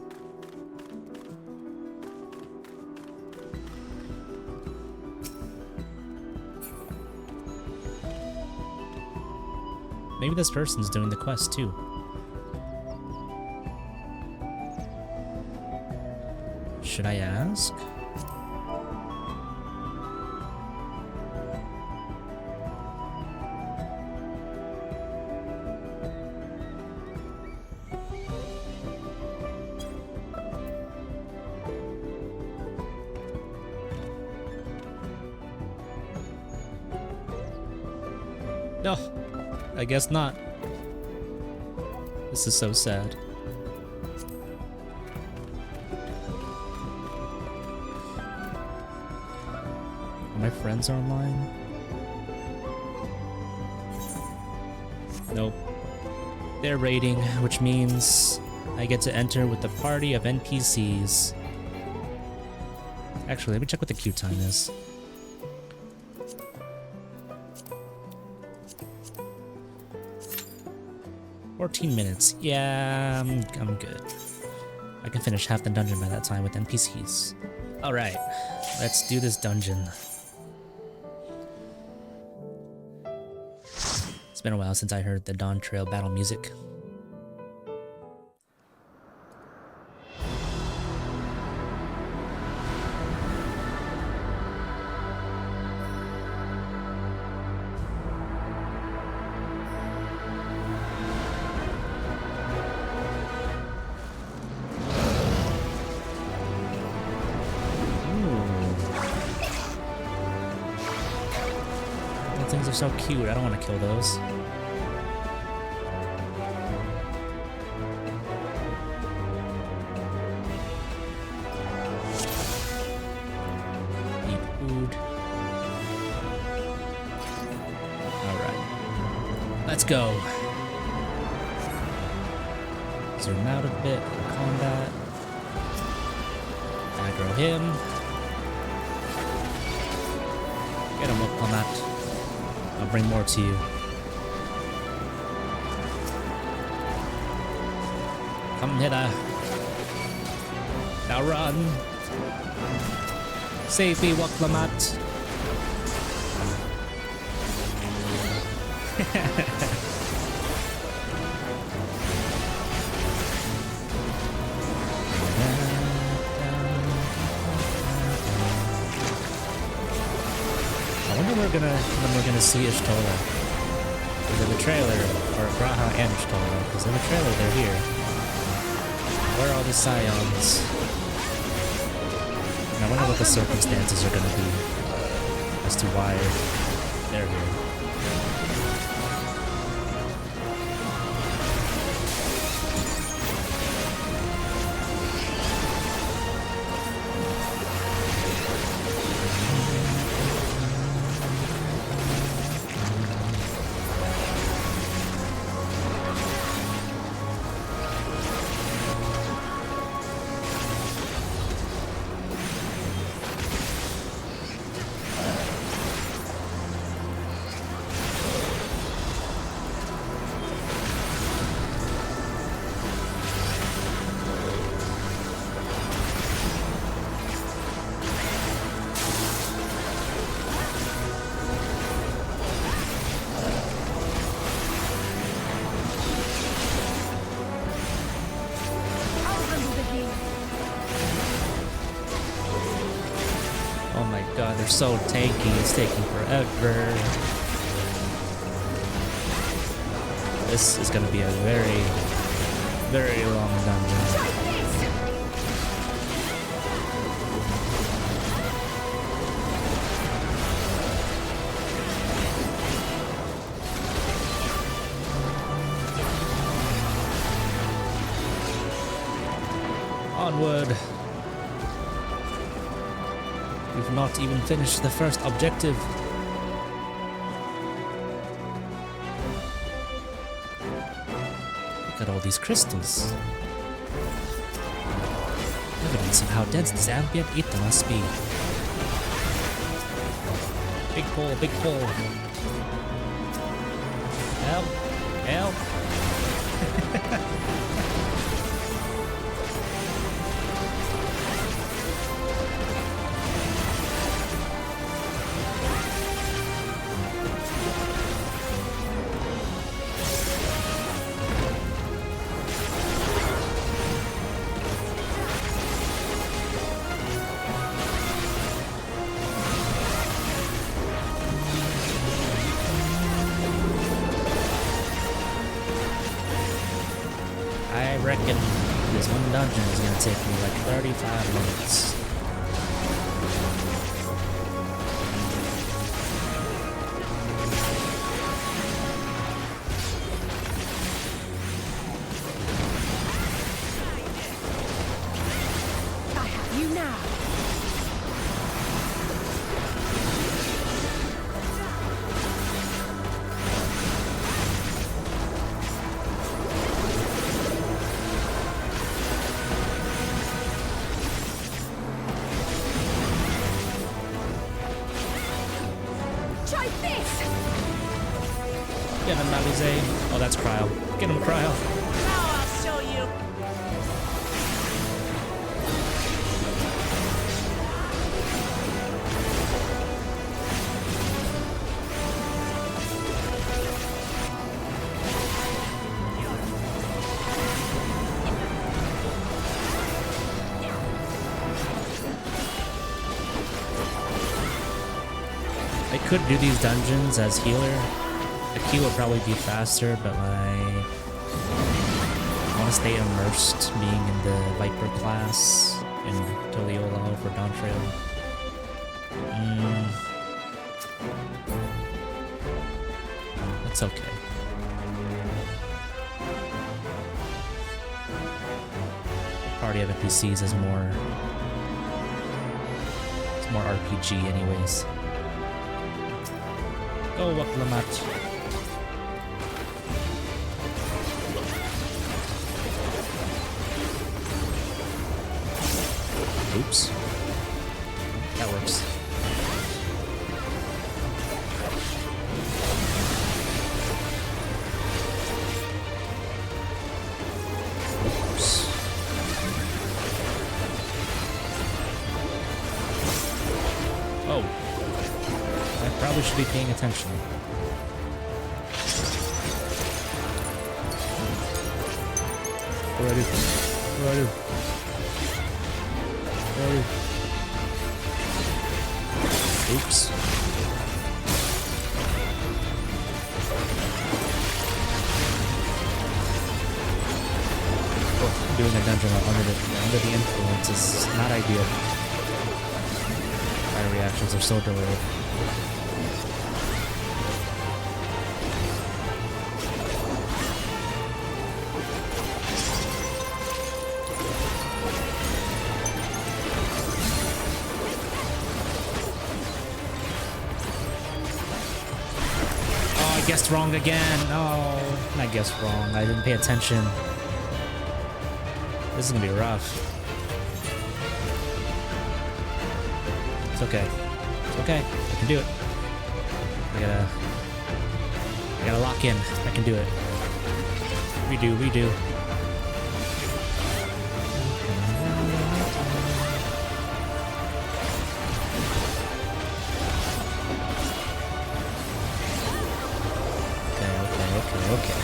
Maybe this person's doing the quest too. Should I ask? No, I guess not. This is so sad. My friends are online? Nope. They're raiding, which means I get to enter with the party of NPCs. Actually, let me check what the queue time is. $14 Yeah, I'm good. I can finish half the dungeon by that time with NPCs. Alright, let's do this dungeon. It's been a while since I heard the Dawntrail battle music. Things are so cute, I don't want to kill those. Need food. Alright. Let's go. Zoom out a bit for combat. Aggro him. Get him up on that. I'll bring more to you. Come hither. Now run. Save me, Waklamat. I wonder when we're gonna see Ishtola. Because in the trailer, or Graha and Ishtola, because in the trailer they're here. Where are all the Scions? And I wonder what the circumstances are gonna be as to why they're here. God, they're so tanky. It's taking forever. This is gonna be a very, very long dungeon. Onward. We've not even finished the first objective. Look at all these crystals. Evidence of how dense this ambient ether must be. Big hole, big hole. Help, help. I reckon this one dungeon is gonna take me like 35 minutes. I have you now. Try this. Get him, Malize. Oh, that's Cryo. Get him, Cryo. Now I'll show you. I could do these dungeons as healer. The Q would probably be faster, but I want to stay immersed being in the Viper class in Toliolo for Dawntrail. That's okay. Party of NPCs is more... It's more RPG anyways. Go, Lamat. Oops. That works. Oops. Oh. I probably should be paying attention. What do I do? What do I do? What do I do? Oops. Oh, doing a dungeon under the influence is not ideal. My reactions are so delayed. I guessed wrong again. Oh, I guessed wrong. I didn't pay attention. This is gonna be rough. It's okay. It's okay. I can do it. I gotta lock in. I can do it. Redo, redo. Okay.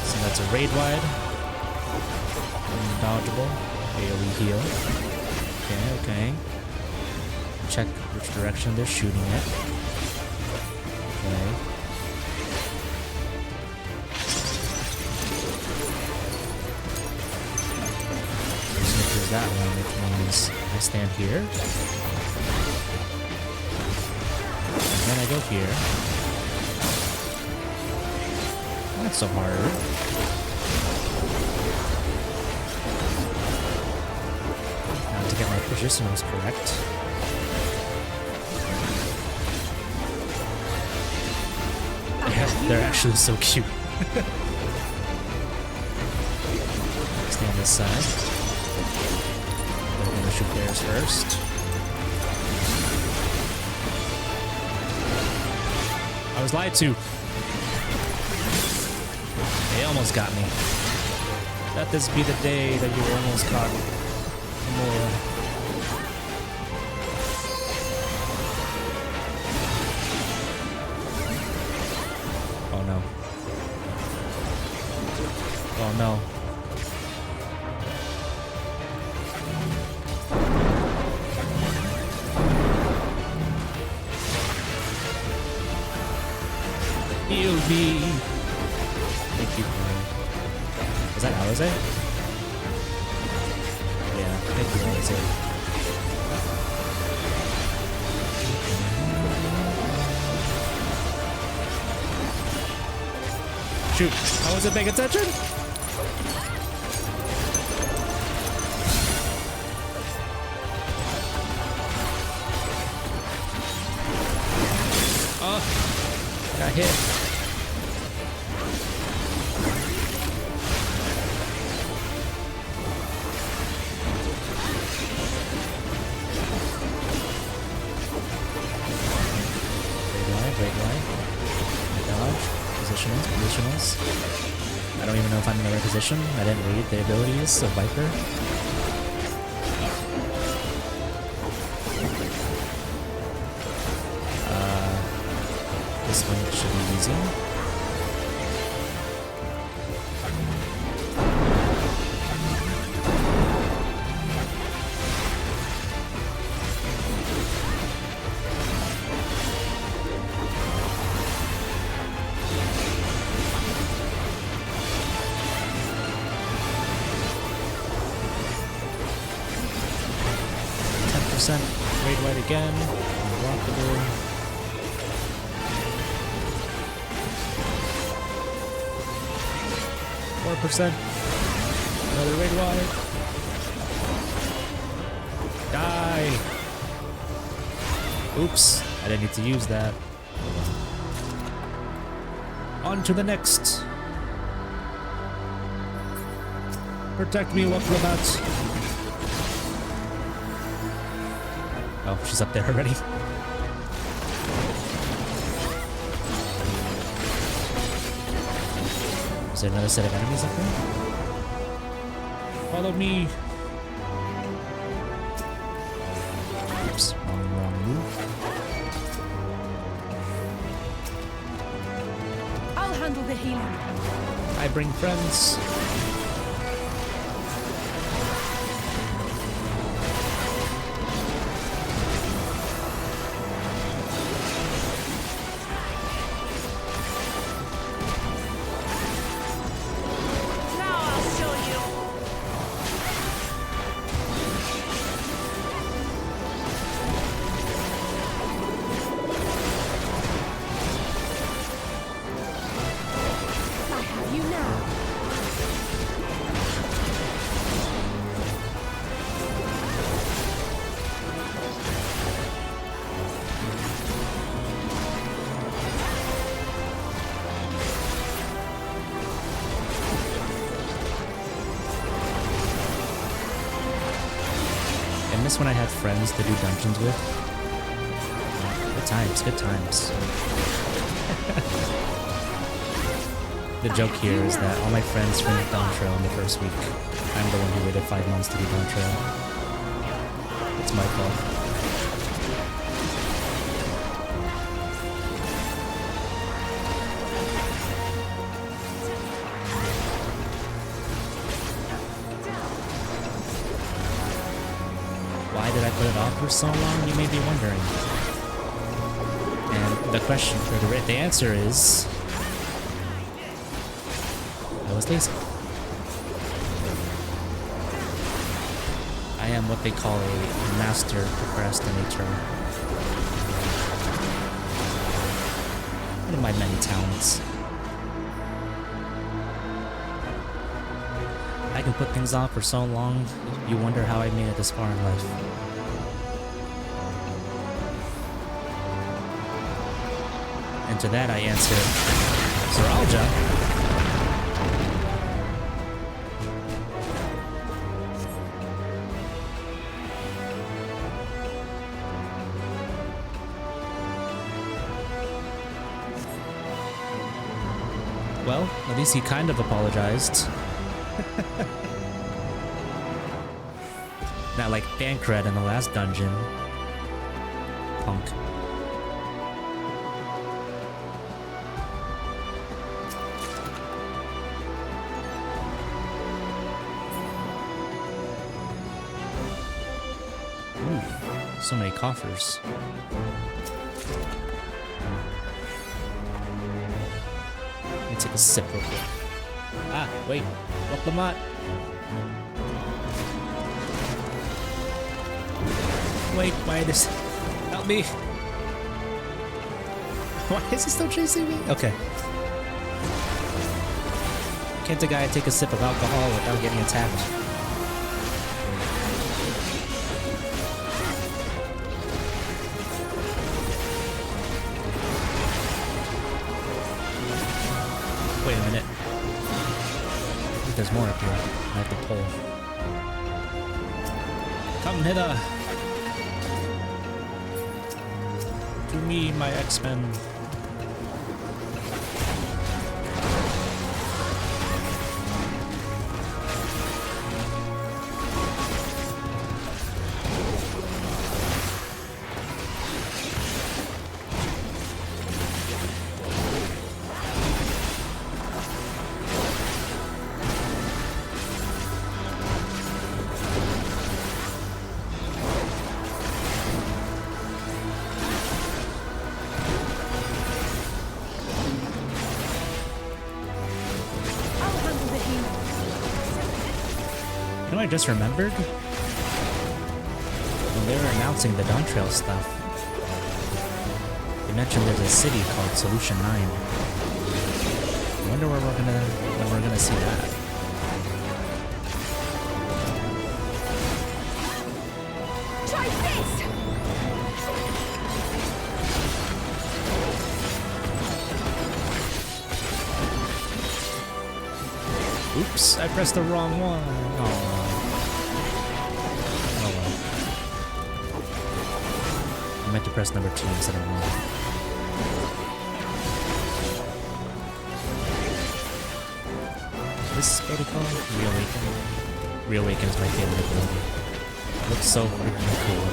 So that's a raid wide. Dodgeable. AoE heal. Okay. check which direction they're shooting it. Okay. There's that one, which means I stand here. And then I go here. Not so hard. Now to get my positionals correct. They're actually so cute. Stay on this side. We're gonna shoot theirs first. I was lied to. They almost got me. Let this be the day that you almost caught more. Oh no. Oh no. Heal me. Thank you. Was that Alize? Yeah, thank you, Alize. Shoot, I wasn't paying attention. Oh, got hit. Positionals. I don't even know if I'm in the right position. I didn't read the abilities of Viper. This one should be easy. 10% raid white again. Unblockable. 4%. Another raid white. Die! Oops, I didn't need to use that. On to the next. Protect me, what about? Oh, she's up there already. Is there another set of enemies up there? Follow me. Oops, wrong move. I'll handle the healing. I bring friends. When I had friends to do dungeons with. Good times, good times. The joke here is that all my friends finished Dawntrail in the first week. I'm the one who waited 5 months to do Dawntrail. It's my fault. Why did I put it off for so long, you may be wondering. And the question, or the answer is... I was lazy. I am what they call a master procrastinator. One of my many talents. I can put things off for so long, you wonder how I made it this far in life. And to that I answer, Zoraija. Well, at least he kind of apologized. Not like Bankred in the last dungeon. Punk. Ooh, so many coffers. Let me take a sip real quick. Ah, wait. What the mat? Wait, why does... Help me! Why is he still chasing me? Okay. Can't a guy take a sip of alcohol without getting attacked? Wait a minute. I think there's more up here. I have to pull. Come hither! To me, my X-Men. You know what I just remembered? When they were announcing the Dawntrail stuff, they mentioned there's a city called Solution 9. I wonder when we're gonna see that. Try this! Oops, I pressed the wrong one. Oh well. I meant to press number 2 instead of 1. This protocol? Reawaken? Reawaken is my favorite ability. It looks so freaking cool.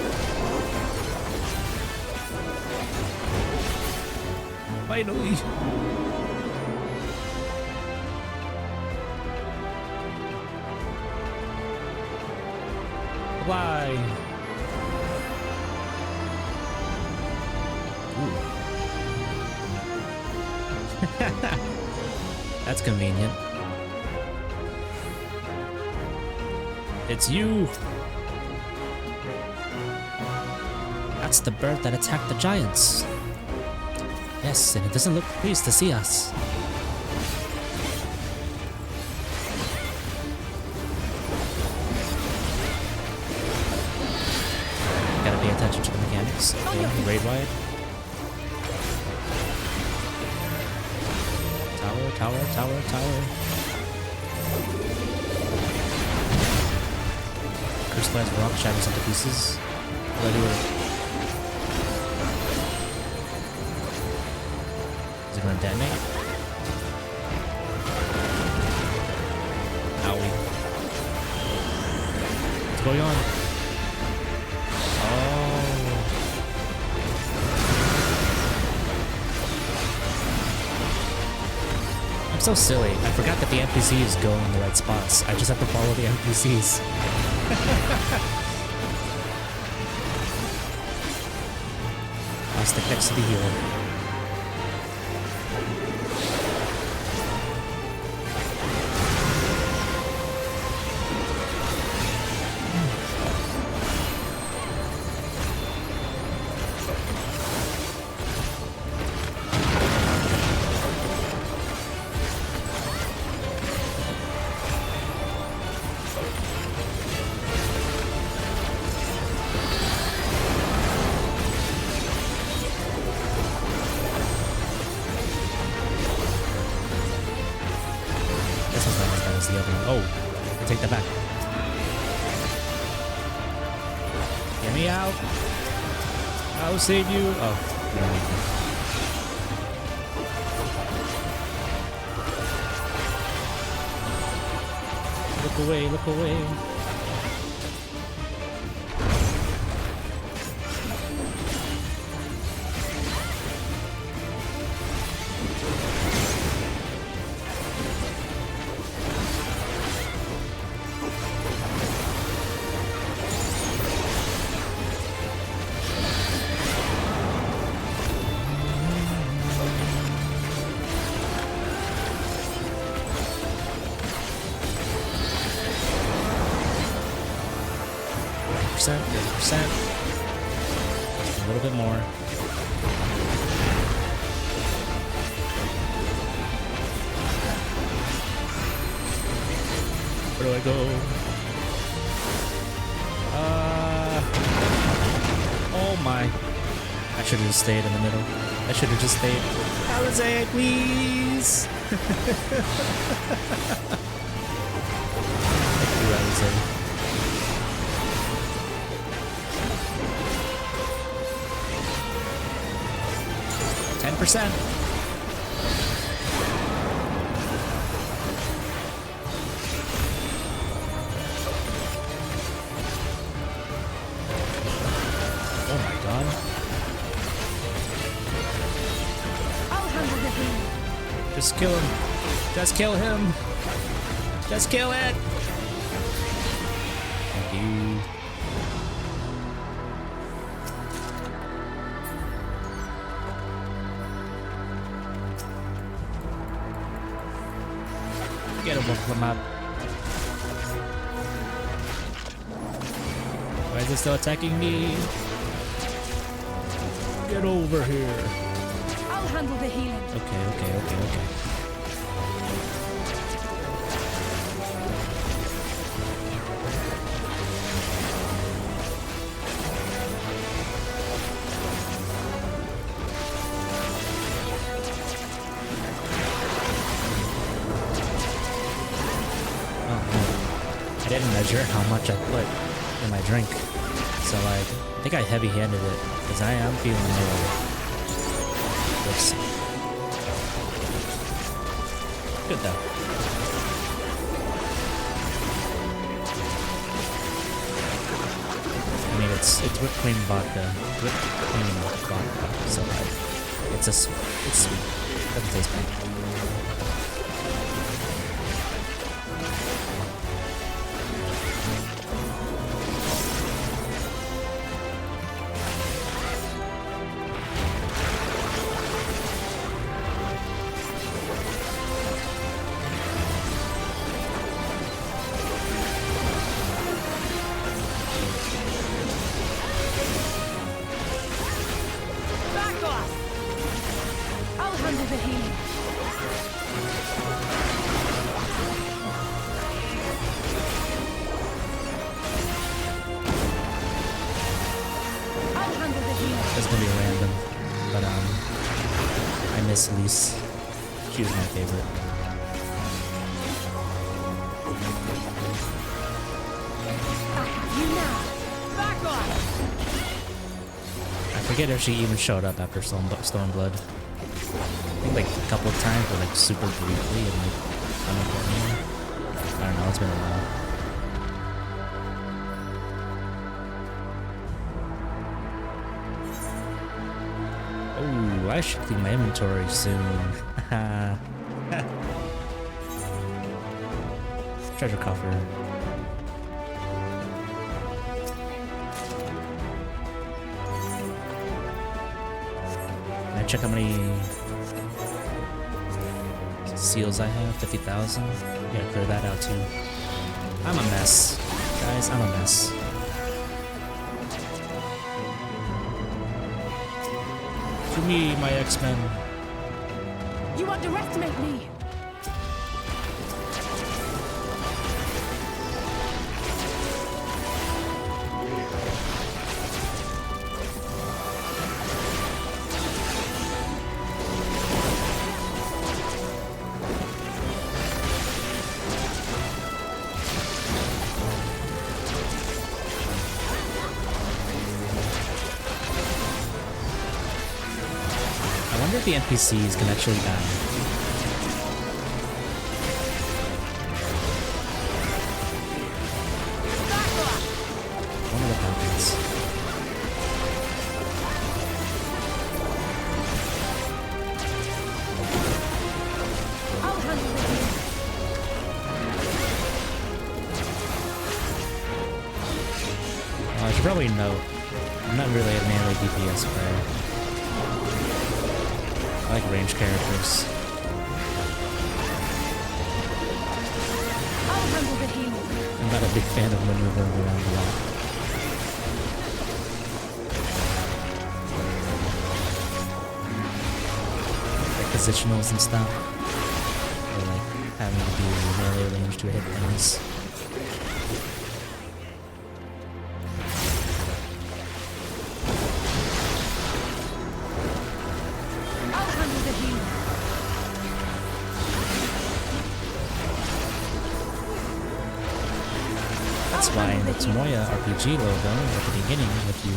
Finally! Fly! That's convenient. It's you! That's the bird that attacked the giants. Yes, and it doesn't look pleased to see us. Gotta pay attention to the mechanics. Okay, raid wide. Tower, tower, tower, tower. Curse blast rock shatters into pieces. What do I do with it? Is it gonna detonate? Owie. What's going on? I'm so silly. I forgot that the NPCs go in the right spots. I just have to follow the NPCs. stick next to the healer. The other one. Oh, I take that back. Get me out. I'll save you. Oh, no. Look away, look away. Percent, 30%. A little bit more. Where do I go? Oh my. I should have just stayed in the middle. I should have just stayed. Alizé, please! Thank you, Alizé. 10%. Oh my god. I'll handle the heat. Just kill him. Just kill him. Just kill it. Thank you. Get him off the map. Why is it still attacking me? Get over here. I'll handle the healing. Okay. I didn't measure how much I put in my drink, so like, I think I heavy-handed it, because I am feeling a little. Let's see. Good though. I mean, it's whipped cream vodka, so like, it's sweet. Doesn't taste bad. It's gonna be random, but I miss Elise. She was my favorite. I forget if she even showed up after Stormblood. I think like a couple of times, but like super briefly and like unimportantly. I don't know, it's been a while. Oh, I should clean my inventory soon. Treasure coffer. Check how many seals I have. 50,000. Gotta clear that out too. I'm a mess, guys. I'm a mess. To me, my X-Men. You underestimate me. I wonder if the NPCs can actually die. One of the pumpkins. I'll handle the healing. I should probably note, I'm not really a melee DPS player. I like range characters. I'll handle the healing. I'm not a big fan of maneuvering around a lot. Like positionals and stuff. Or like having to be melee range to hit things. I'll handle the healing. That's why in the Tomoya RPG logo at the beginning, if you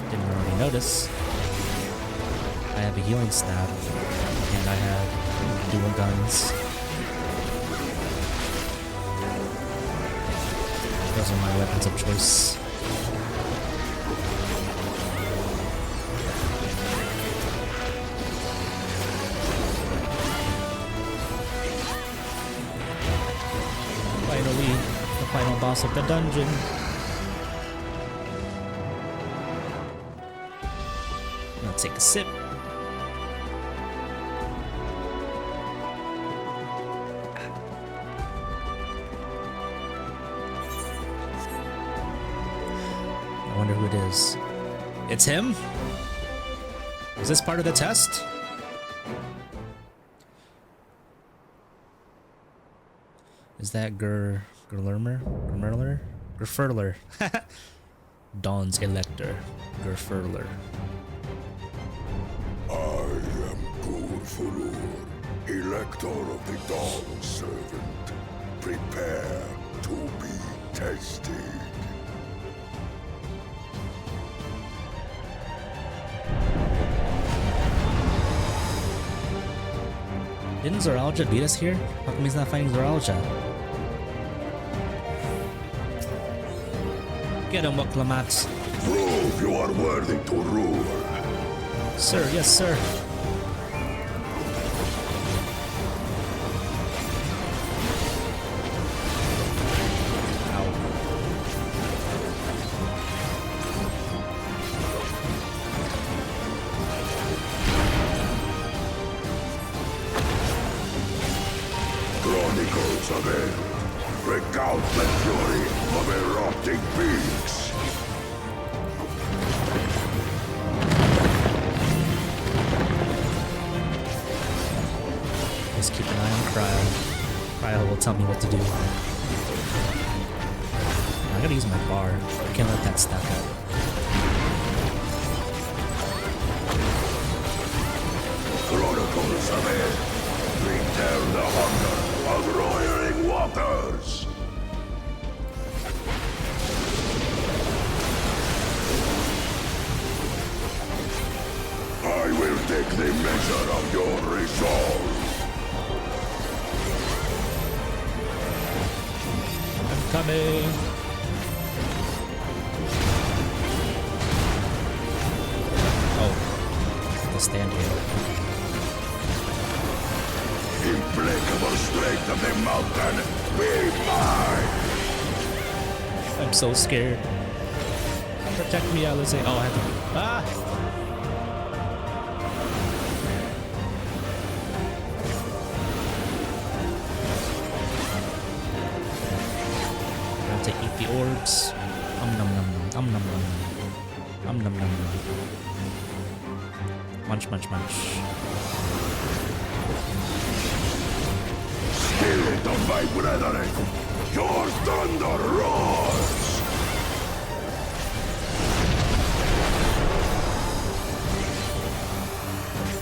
didn't already notice, I have a healing staff and I have dual guns. Those are my weapons of choice. Finally, the final boss of the dungeon. I'll take a sip. I wonder who it is. It's him? Is this part of the test? Is that Germerler? Gerfurler. Dawn's Elector. Gerfurler. I am Gerfurler, Elector of the Dawn Servant. Prepare to be tested. Didn't Zoralja beat us here? How come he's not fighting Zoralja? Get him, Waklamat. Prove you are worthy to rule. Sir, yes, sir. Chronicles of Hell. Recount the fury of erupting beaks. Just keep an eye on Cryo. Cryo will tell me what to do. I gotta use my bar. I can't let that stack up. Chronicles of Hell. Return the hunger of roiling waters. I will take the measure of your resolve. I'm coming. Oh, I'll stand here. Implacable strength of the mountain, be mine! I'm so scared. Protect me, Alice. Oh, I have to. Ah! to eat the orbs. Nom nom nom nom nom nom nom nom nom nom. Munch munch munch. Spirit of my brethren, your thunder roars!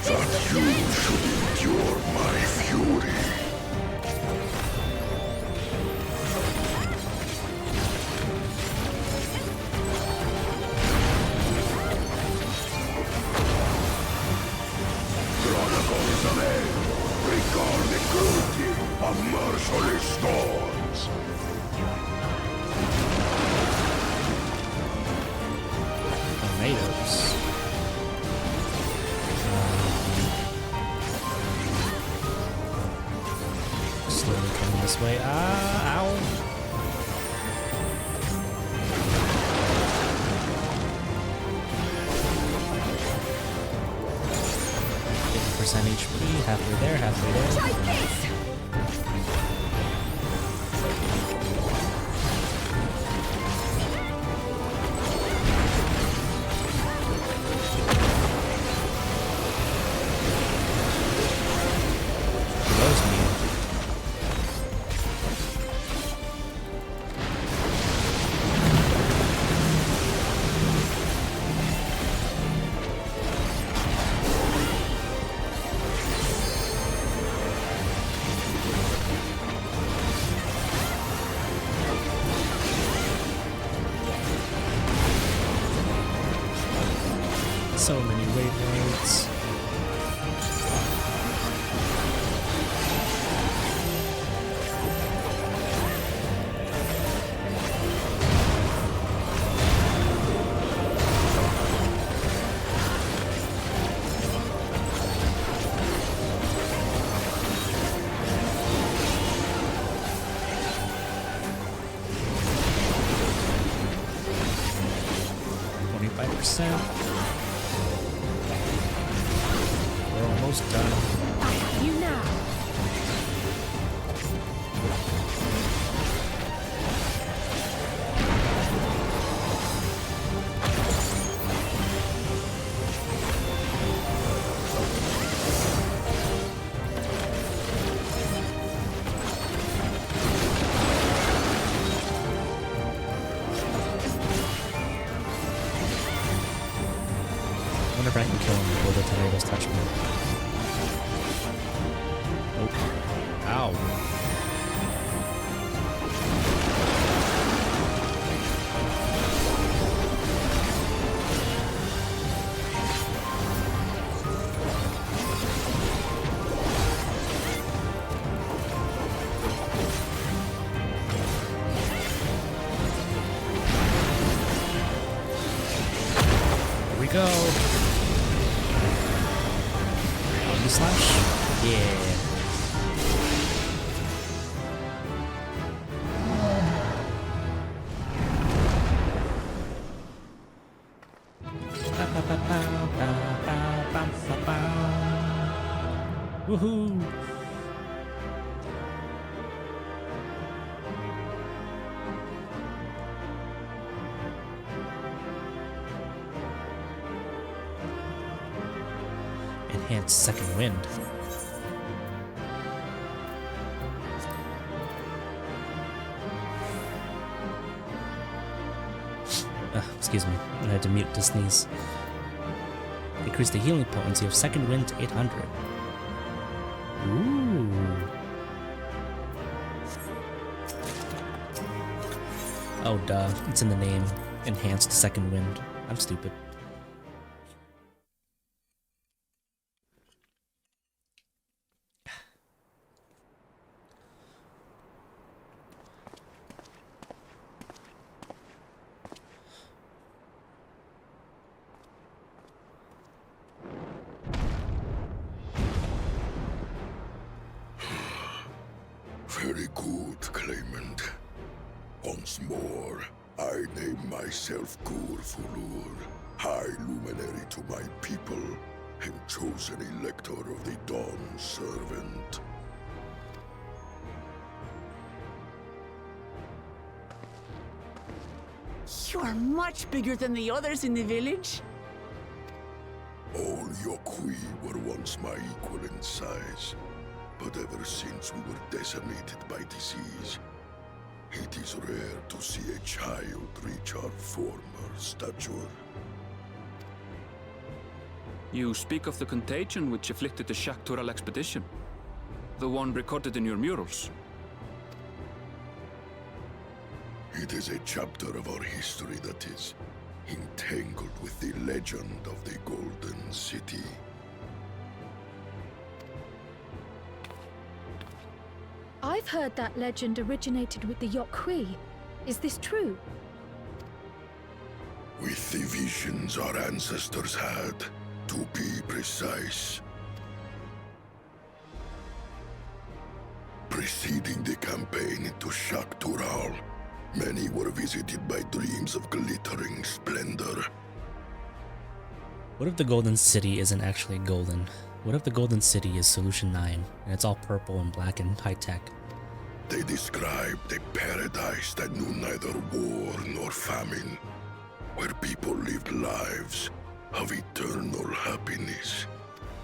That you should endure my fury. Chronicles of Hell, record the cruelty of merciless storms. Tomatoes. Slowly coming this way. Ah, ow. 50% HP, halfway there, halfway there. Try this! Blows me. So many waypoints. We're almost done. I have you now. I wonder if I can kill him before the tornadoes touch me. Nope. Ow. Here we go. Slash? Yeah. Woohoo! Enhanced second wind. Excuse me, I had to mute to sneeze. Increase the healing potency of second wind to 800. Ooh. Oh duh, it's in the name. Enhanced second wind. I'm stupid. Very good, claimant. Once more, I name myself Gur-Fulur, High Luminary to my people, and chosen Elector of the Dawn Servant. You are much bigger than the others in the village. All Yokui were once my equal in size, but ever since we were decimated by disease, it is rare to see a child reach our former stature. You speak of the contagion which afflicted the Shaktural expedition. The one recorded in your murals. It is a chapter of our history that is entangled with the legend of the Golden City. I've heard that legend originated with the Yokui. Is this true? With the visions our ancestors had, to be precise. Preceding the campaign into Shaktural, many were visited by dreams of glittering splendor. What if the Golden City isn't actually golden? What if the Golden City is Solution 9 and it's all purple and black and high-tech? They described a paradise that knew neither war nor famine, where people lived lives of eternal happiness.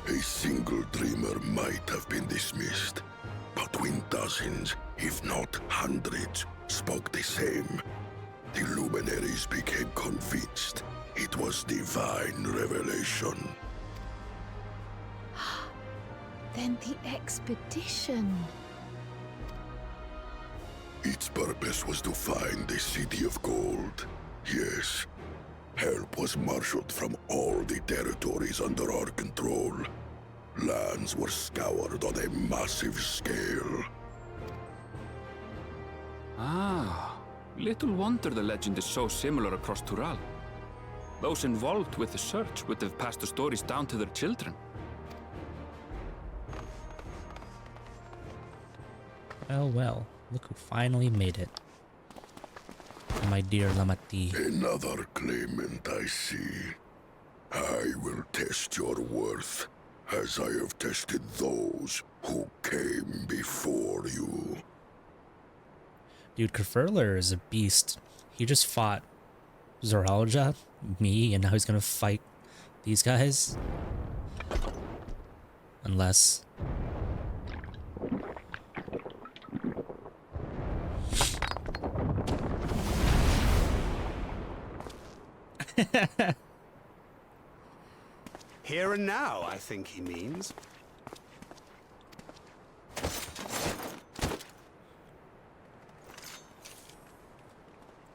A single dreamer might have been dismissed, but when dozens, if not hundreds, spoke the same, the luminaries became convinced it was divine revelation. Then the expedition. Its purpose was to find the City of Gold. Yes, help was marshaled from all the territories under our control. Lands were scoured on a massive scale. Ah, little wonder the legend is so similar across Tural. Those involved with the search would have passed the stories down to their children. Well, well, look who finally made it. My dear LAMATY'I. Another claimant, I see. I will test your worth, as I have tested those who came before you. Dude, Kerfurler is a beast. He just fought Zoralja, me, and now he's gonna fight these guys. Unless... Here and now, I think he means.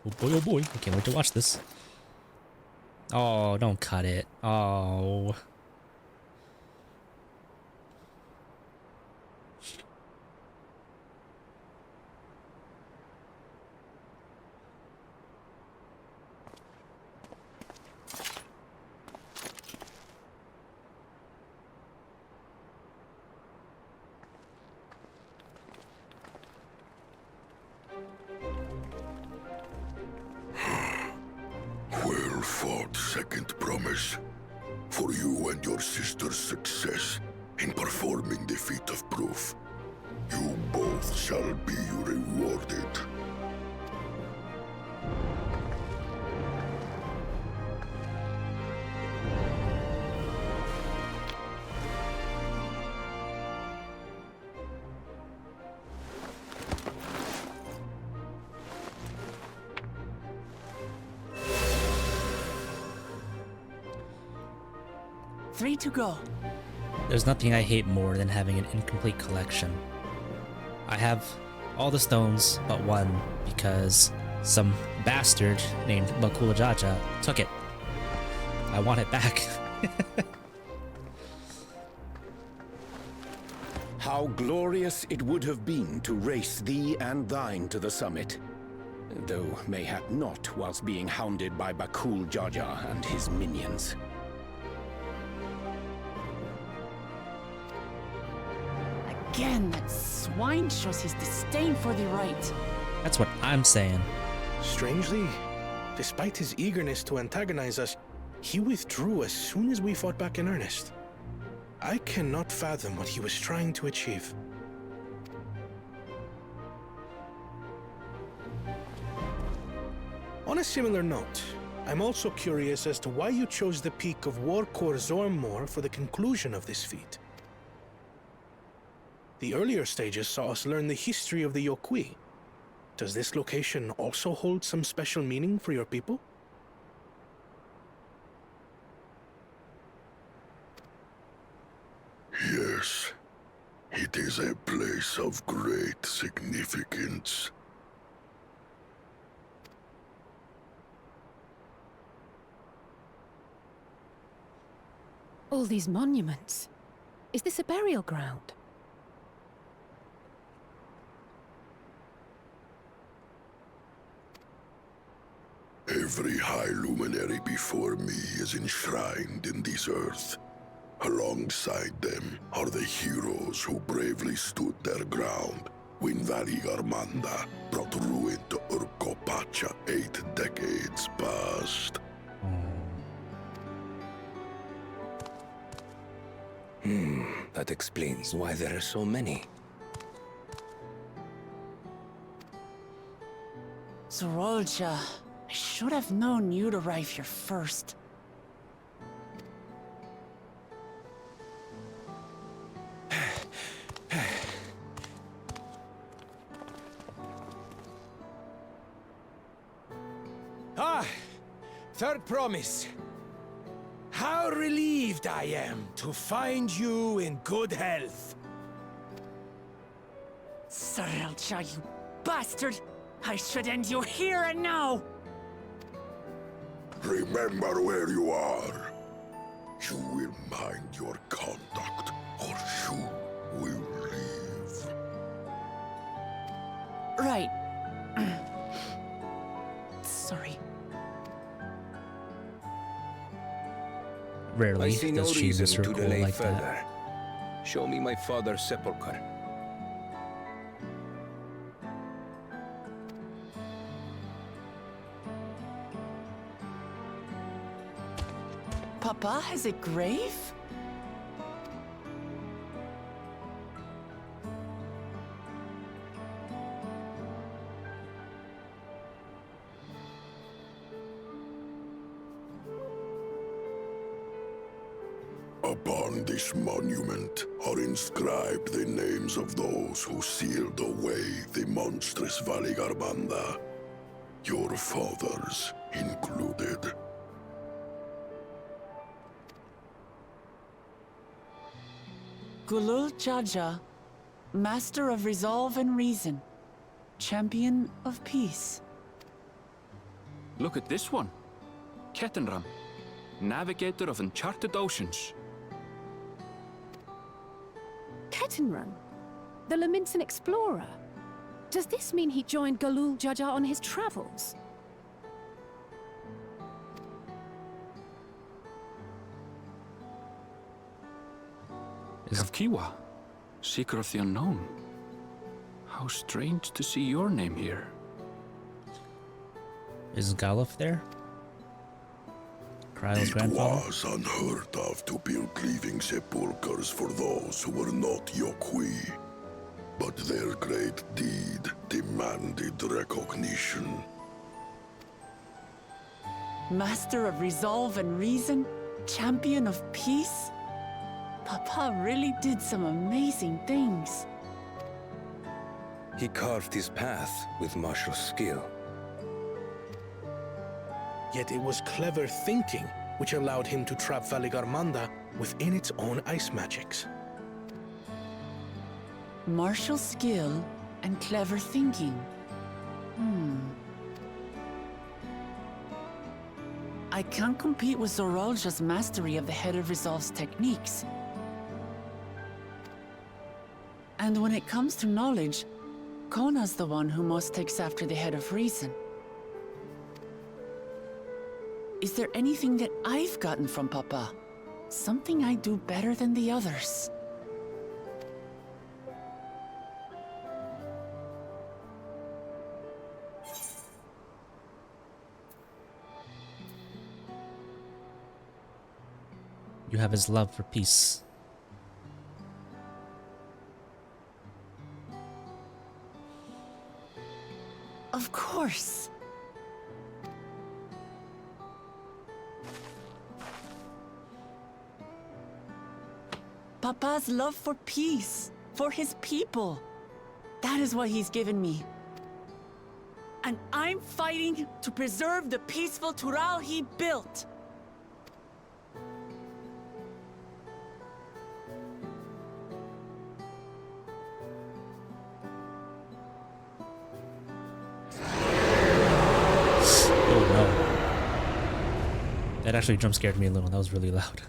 oh boy, I can't wait to watch this. Oh, don't cut it. Oh. Well fought, second promise. For you and your sister's success in performing the feat of proof. You both shall be rewarded. Three to go. There's nothing I hate more than having an incomplete collection. I have all the stones but one because some bastard named Bakulajaja took it. I want it back. How glorious it would have been to race thee and thine to the summit. Though mayhap not whilst being hounded by Bakul Jaja and his minions. Again, that swine shows his disdain for the right. That's what I'm saying. Strangely, despite his eagerness to antagonize us, he withdrew as soon as we fought back in earnest. I cannot fathom what he was trying to achieve. a similar note, I'm also curious as to why you chose the peak of Warcore Zormor for the conclusion of this feat. The earlier stages saw us learn the history of the Yokui. Does this location also hold some special meaning for your people? Yes, it is a place of great significance. All these monuments. Is this a burial ground? Every high luminary before me is enshrined in this earth. Alongside them are the heroes who bravely stood their ground when Varigarmanda brought ruin to Urkopacha 8 decades past. That explains why there are so many. Zorolja, I should have known you'd arrive here first. Third promise. How relieved I am to find you in good health. Zorolja, you bastard! I should end you here and now! Remember where you are. You will mind your conduct, or you will leave. Right. Sorry. Rarely I see no does she reason miss her to goal delay like further. that. Show me my father's sepulchre. Papa has a grave? Upon this monument are inscribed the names of those who sealed away the monstrous Varigarmanda, your fathers included. Gulul Jaja, Master of Resolve and Reason, Champion of Peace. Look at this one. Kettenram, Navigator of Uncharted Oceans. Kettenrun? The Laminsan explorer? Does this mean he joined Galul Jaja on his travels? Kavkiwa, Seeker of the Unknown. How strange to see your name here. Is Galuf there? Kryle's It grandfather? was unheard of to build living sepulchres for those who were not Yokui, but their great deed demanded recognition. Master of Resolve and Reason, Champion of Peace? Papa really did some amazing things. He carved his path with martial skill. Yet it was clever thinking which allowed him to trap Varigarmanda within its own ice magics. Martial skill and clever thinking. I can't compete with Zorolja's mastery of the Head of Resolve's techniques. And when it comes to knowledge, Kona's the one who most takes after the Head of Reason. Is there anything that I've gotten from Papa? Something I do better than the others? You have his love for peace. Of course. Papa's love for peace, for his people. That is what he's given me. And I'm fighting to preserve the peaceful Tural he built. Oh no. That actually jump scared me a little. That was really loud.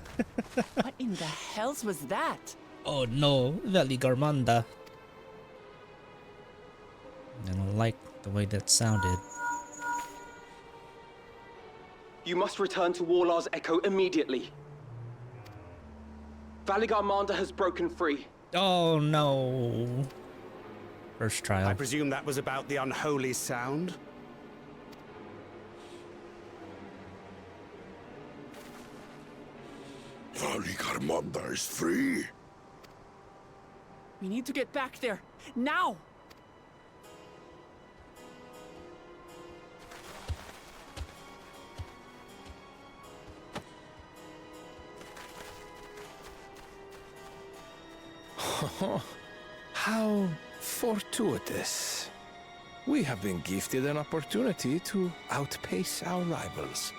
What in the hells was that? Oh no, Veli Garmanda. I don't like the way that sounded. You must return to Warlar's Echo immediately. Valigarmanda has broken free. Oh no. First trial. I presume that was about the unholy sound? Valigarmanda is free. We need to get back there, now! How fortuitous. We have been gifted an opportunity to outpace our rivals.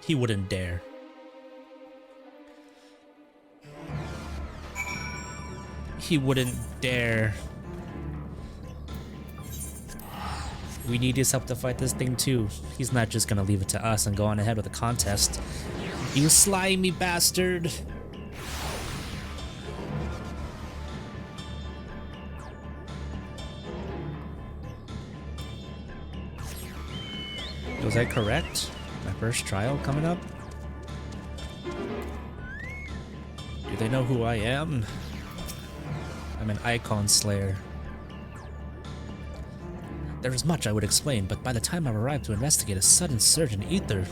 He wouldn't dare. He wouldn't dare. We need his help to fight this thing too. He's not just gonna leave it to us and go on ahead with the contest. You slimy bastard! Was I correct? My first trial coming up? Do they know who I am? I'm an icon slayer. There is much I would explain, but by the time I arrived to investigate a sudden surge in ether,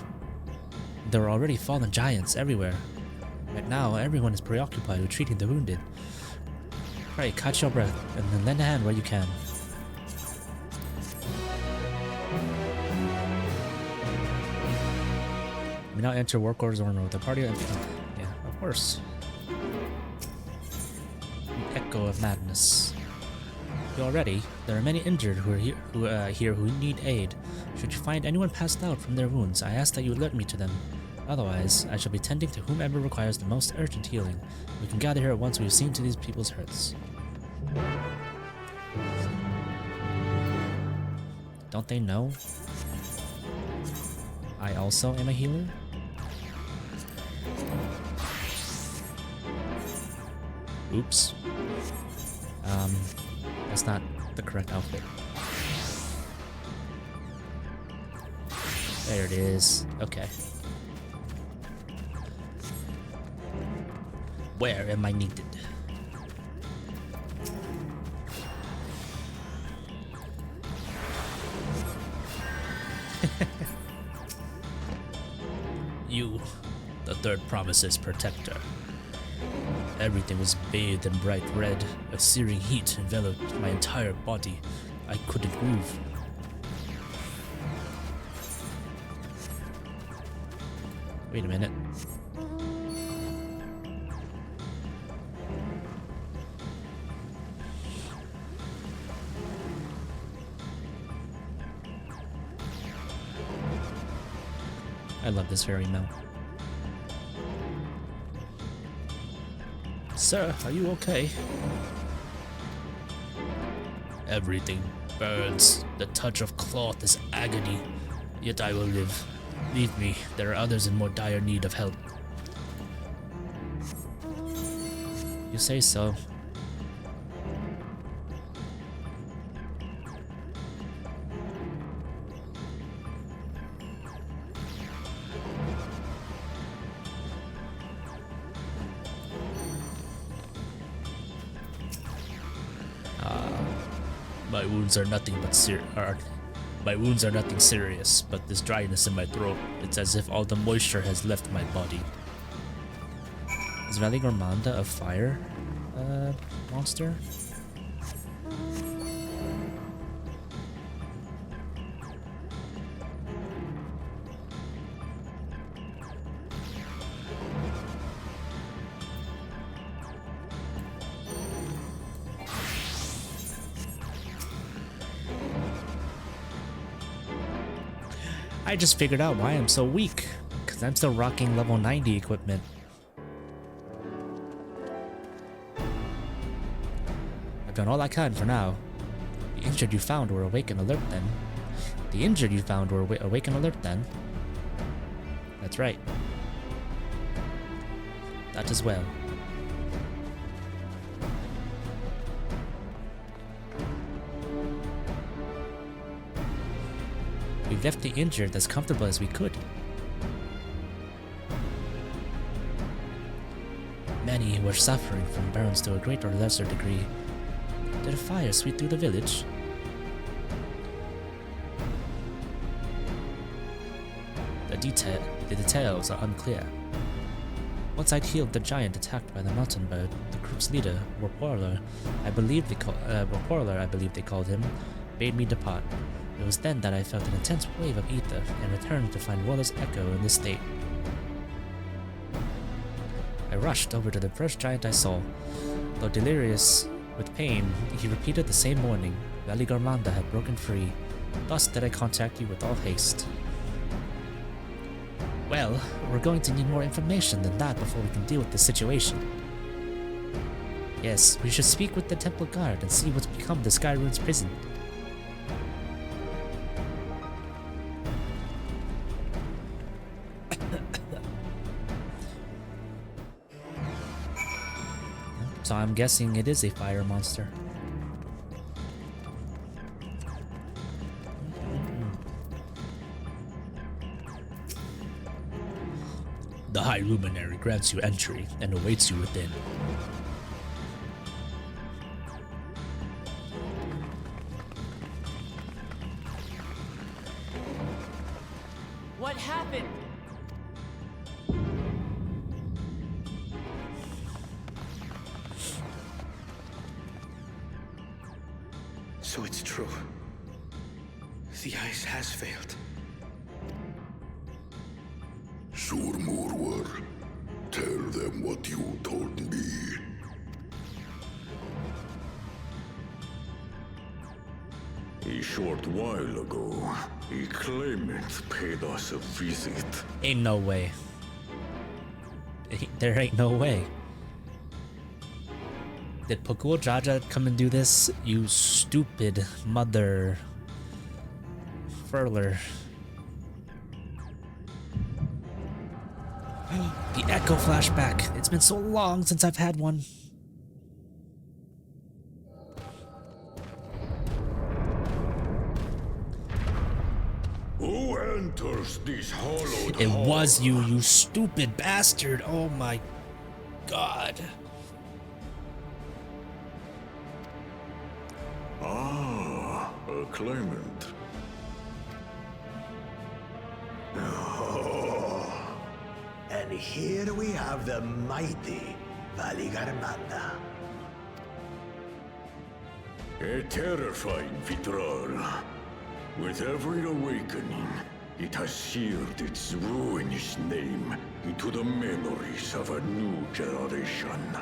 there were already fallen giants everywhere. Right now, everyone is preoccupied with treating the wounded. Pray, catch your breath, and then lend a hand where you can. We now enter work orders order with the party. Yeah, of course. An echo of madness. You are ready. There are many injured who are here who need aid. Should you find anyone passed out from their wounds, I ask that you alert me to them. Otherwise, I shall be tending to whomever requires the most urgent healing. We can gather here at once we've seen to these people's hurts. Don't they know? I also am a healer? Oops. That's not the correct outfit. There it is. Okay. Where am I needed? You, the third promise's protector. Everything was bathed in bright red. A searing heat enveloped my entire body. I couldn't move. Wait a minute. I love this fairy mount. Sir, are you okay? Everything burns. The touch of cloth is agony. Yet I will live. Leave me. There are others in more dire need of help. You say so. My wounds are nothing but my wounds are nothing serious, but this dryness in my throat, it's as if all the moisture has left my body. Is Valigarmanda a fire monster? I just figured out why I'm so weak. Because I'm still rocking level 90 equipment. I've done all I can for now. The injured you found were awake and alert then. The injured you found were awake and alert then. That's right. That as well. We left the injured as comfortable as we could. Many were suffering from burns to a greater or lesser degree. Did a fire sweep through the village? The details are unclear. Once I'd healed the giant attacked by the mountain bird, the group's leader, Warporler, I believe they called him, bade me depart. It was then that I felt an intense wave of ether and returned to find Waller's echo in this state. I rushed over to the first giant I saw. Though delirious with pain, he repeated the same warning. Valley Garmanda had broken free. Thus did I contact you with all haste. Well, we're going to need more information than that before we can deal with the situation. Yes, we should speak with the Temple Guard and see what's become of the Skyrune's prison. So I'm guessing it is a fire monster. The High Luminary grants you entry and awaits you within. What happened? So it's true. The ice has failed. Surmurwar, tell them what you told me. A short while ago, a claimant paid us a visit. Ain't no way. There ain't no way. Did Pakul Jaja come and do this? You stupid mother furler. The echo flashback. It's been so long since I've had one. Who enters this hollowed It hall? was you, you stupid bastard. Oh my god. Ah, a claimant. Oh, and here we have the mighty Valley Garmanda. A terrifying Vitral. With every awakening, it has seared its ruinous name into the memories of a new generation.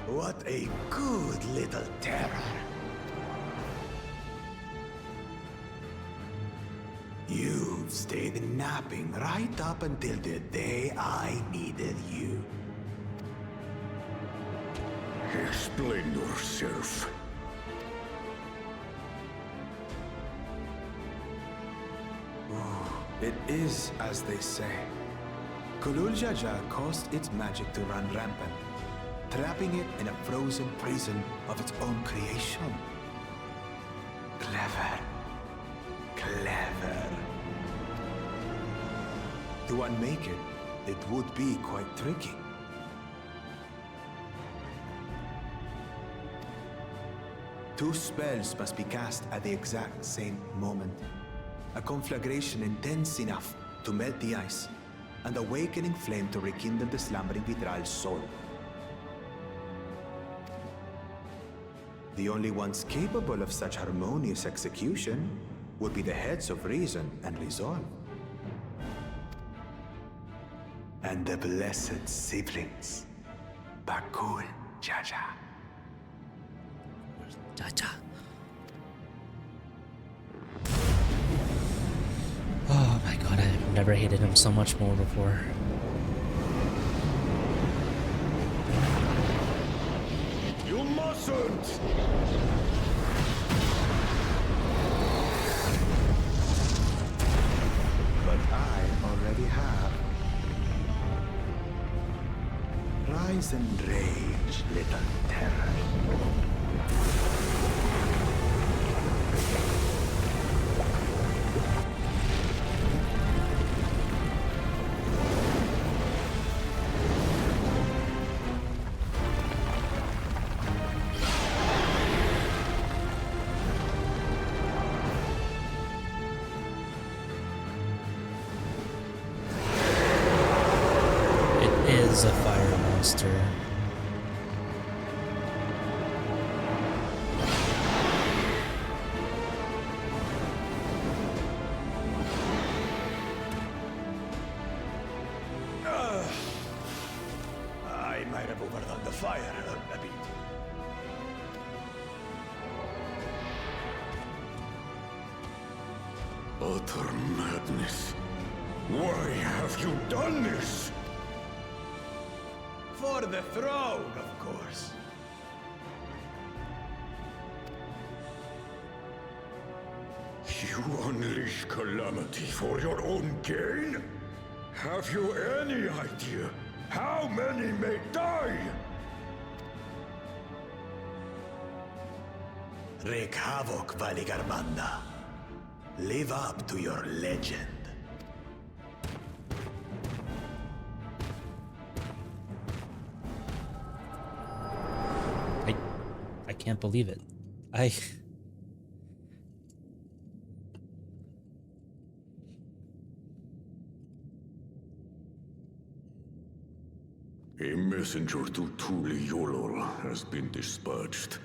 What a good little terror. You've stayed napping right up until the day I needed you. Explain yourself. It is as they say. Kulul Jaja caused its magic to run rampant, trapping it in a frozen prison of its own creation. Clever. Clever. To unmake it, it would be quite tricky. Two spells must be cast at the exact same moment. A conflagration intense enough to melt the ice, and awakening flame to rekindle the slumbering Vitral's soul. The only ones capable of such harmonious execution would be the heads of reason and resolve. And the blessed siblings, Bakul Jaja. Jaja. I've never hated him so much more before. You mustn't! But I already have. Rise and rage, little terror. Is a fire monster. I might have overdone the fire a bit. Utter madness. Why have you done this? For the throne, of course. You unleash calamity for your own gain? Have you any idea how many may die? Wreak havoc, Valigarmanda. Live up to your legend. I can't believe it. A messenger to Tuli Yolor has been dispatched.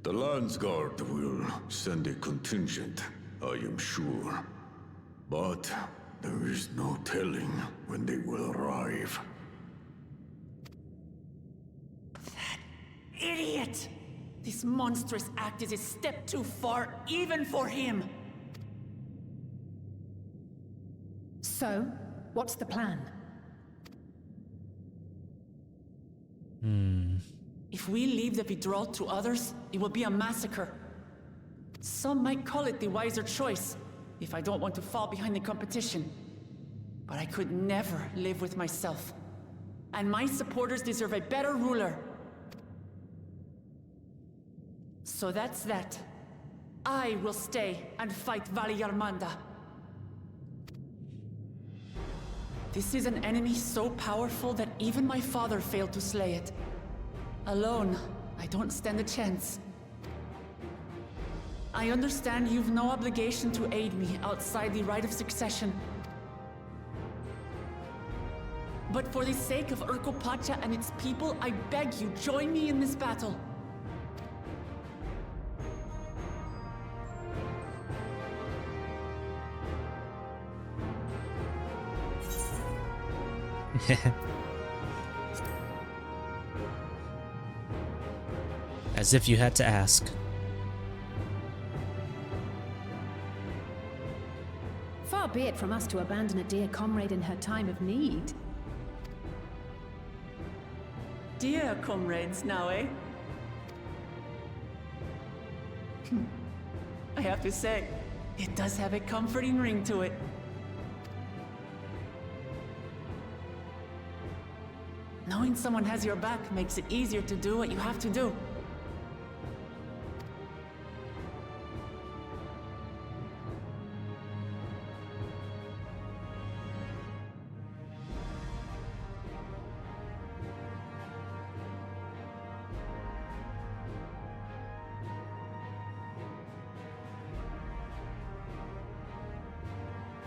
The Landsguard will send a contingent, I am sure. But there is no telling when they will arrive. Idiot! This monstrous act is a step too far, even for him! So, what's the plan? If we leave the withdrawal to others, it will be a massacre. Some might call it the wiser choice, if I don't want to fall behind the competition. But I could never live with myself. And my supporters deserve a better ruler. So that's that. I will stay and fight Valigarmanda. This is an enemy so powerful that even my father failed to slay it. Alone, I don't stand a chance. I understand you've no obligation to aid me outside the right of succession. But for the sake of Urkopacha and its people, I beg you, join me in this battle. As if you had to ask. Far be it from us to abandon a dear comrade in her time of need. Dear comrades now, eh? I have to say, it does have a comforting ring to it. Knowing someone has your back makes it easier to do what you have to do.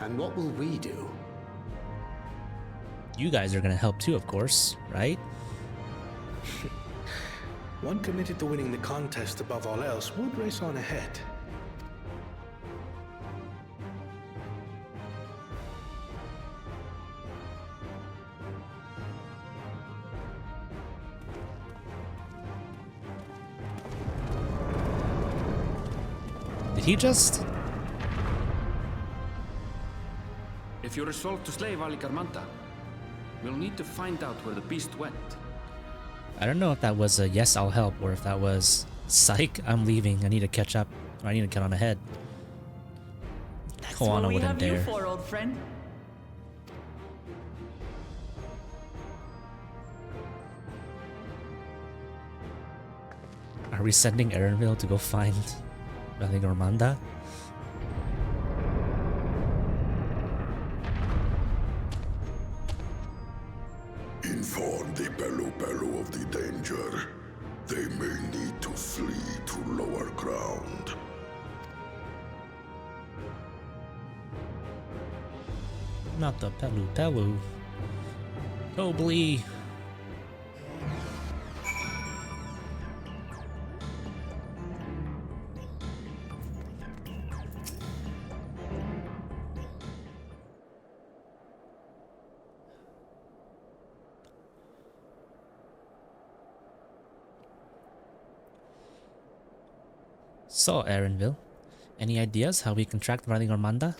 And what will we do? You guys are gonna help too, of course, right? One committed to winning the contest above all else would race on ahead. Did he just... If if you're resolved to slay Valigarmanda, we'll need to find out where the beast went. I don't know if that was a yes, I'll help, or if that was psych, I'm leaving, I need to catch up, or I need to get on ahead. That's Koana what we wouldn't have you dare. for, old friend. Are we sending Erenville to go find Valigarmanda? Inform the Pelu of the danger. They may need to flee to lower ground. Not the Pelu. Tobly. So, Erenville, any ideas how we can track Valigarmanda?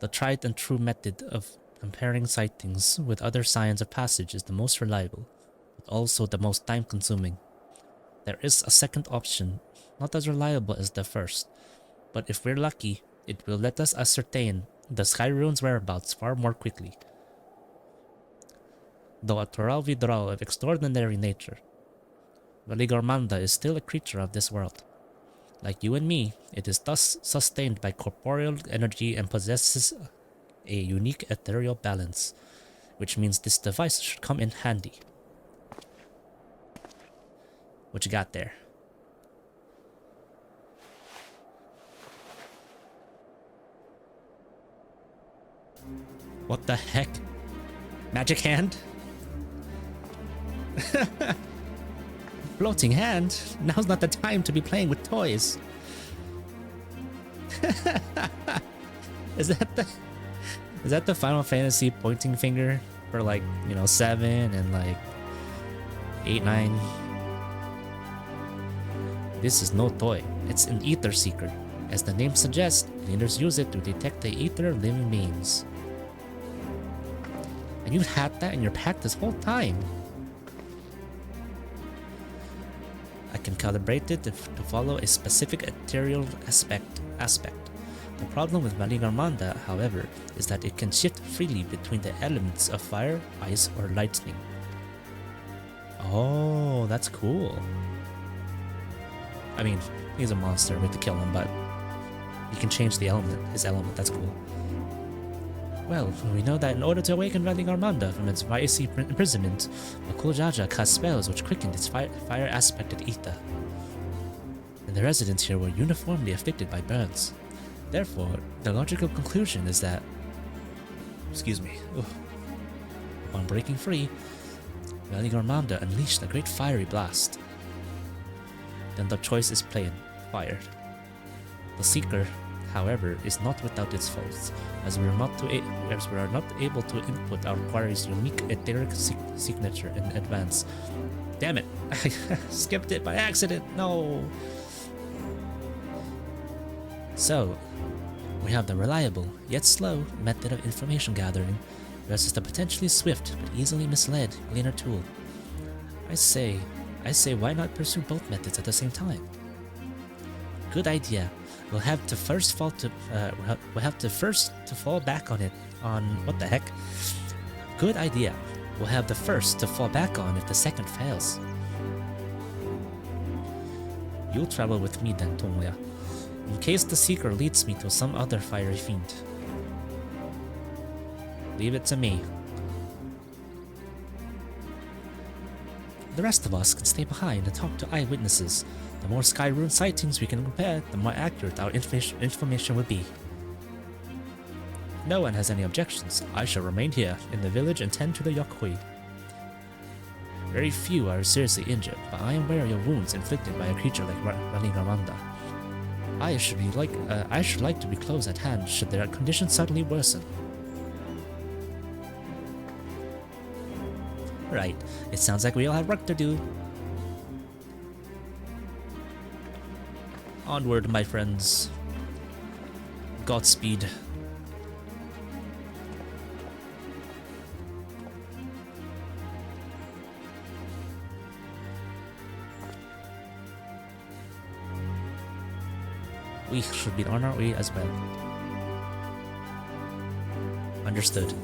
The tried and true method of comparing sightings with other signs of passage is the most reliable, but also the most time-consuming. There is a second option, not as reliable as the first, but if we're lucky, it will let us ascertain the Sky Rune's whereabouts far more quickly. Though a Toral Vidral of extraordinary nature, Valigarmanda is still a creature of this world. Like you and me, it is thus sustained by corporeal energy and possesses a unique ethereal balance, which means this device should come in handy. What you got there? What the heck? Magic hand? Floating hand? Now's not the time to be playing with toys. Is that the Final Fantasy pointing finger for, like, you know, 7 and like 8, 9? This is no toy. It's an ether seeker. As the name suggests, leaders use it to detect the ether of living beings. And you've had that in your pack this whole time. I can calibrate it to follow a specific ethereal aspect. The problem with Valigarmanda, however, is that it can shift freely between the elements of fire, ice, or lightning. Oh, that's cool. I mean, he's a monster, we have to kill him, but you can change the element, his element, that's cool. Well, we know that in order to awaken Valigarmanda from its icy imprisonment, Bakul Jaja cast spells which quickened its fire aspected ether. And the residents here were uniformly afflicted by burns. Therefore, the logical conclusion is that... Excuse me. Upon breaking free, Valigarmanda unleashed a great fiery blast. Then the choice is plain, fired. The Seeker, however, is not without its faults, as we are not able to input our quarry's unique etheric signature in advance. Damn it! I skipped it by accident! No! So, we have the reliable, yet slow, method of information gathering versus the potentially swift but easily misled Gleaner tool. I say why not pursue both methods at the same time? Good idea. We'll have to first fall back on it. On what the heck? Good idea. We'll have the first to fall back on if the second fails. You'll travel with me then, Tomoya, in case the Seeker leads me to some other fiery fiend. Leave it to me. The rest of us can stay behind and talk to eyewitnesses. The more Sky Rune sightings we can compare, the more accurate our information will be. If no one has any objections, I shall remain here in the village and tend to the Yokhui. Very few are seriously injured, but I am wary of wounds inflicted by a creature like Valigarmanda. I should like to be close at hand should their condition suddenly worsen. Right, it sounds like we all have work to do. Onward, my friends. Godspeed. we should be on our way as well. Understood.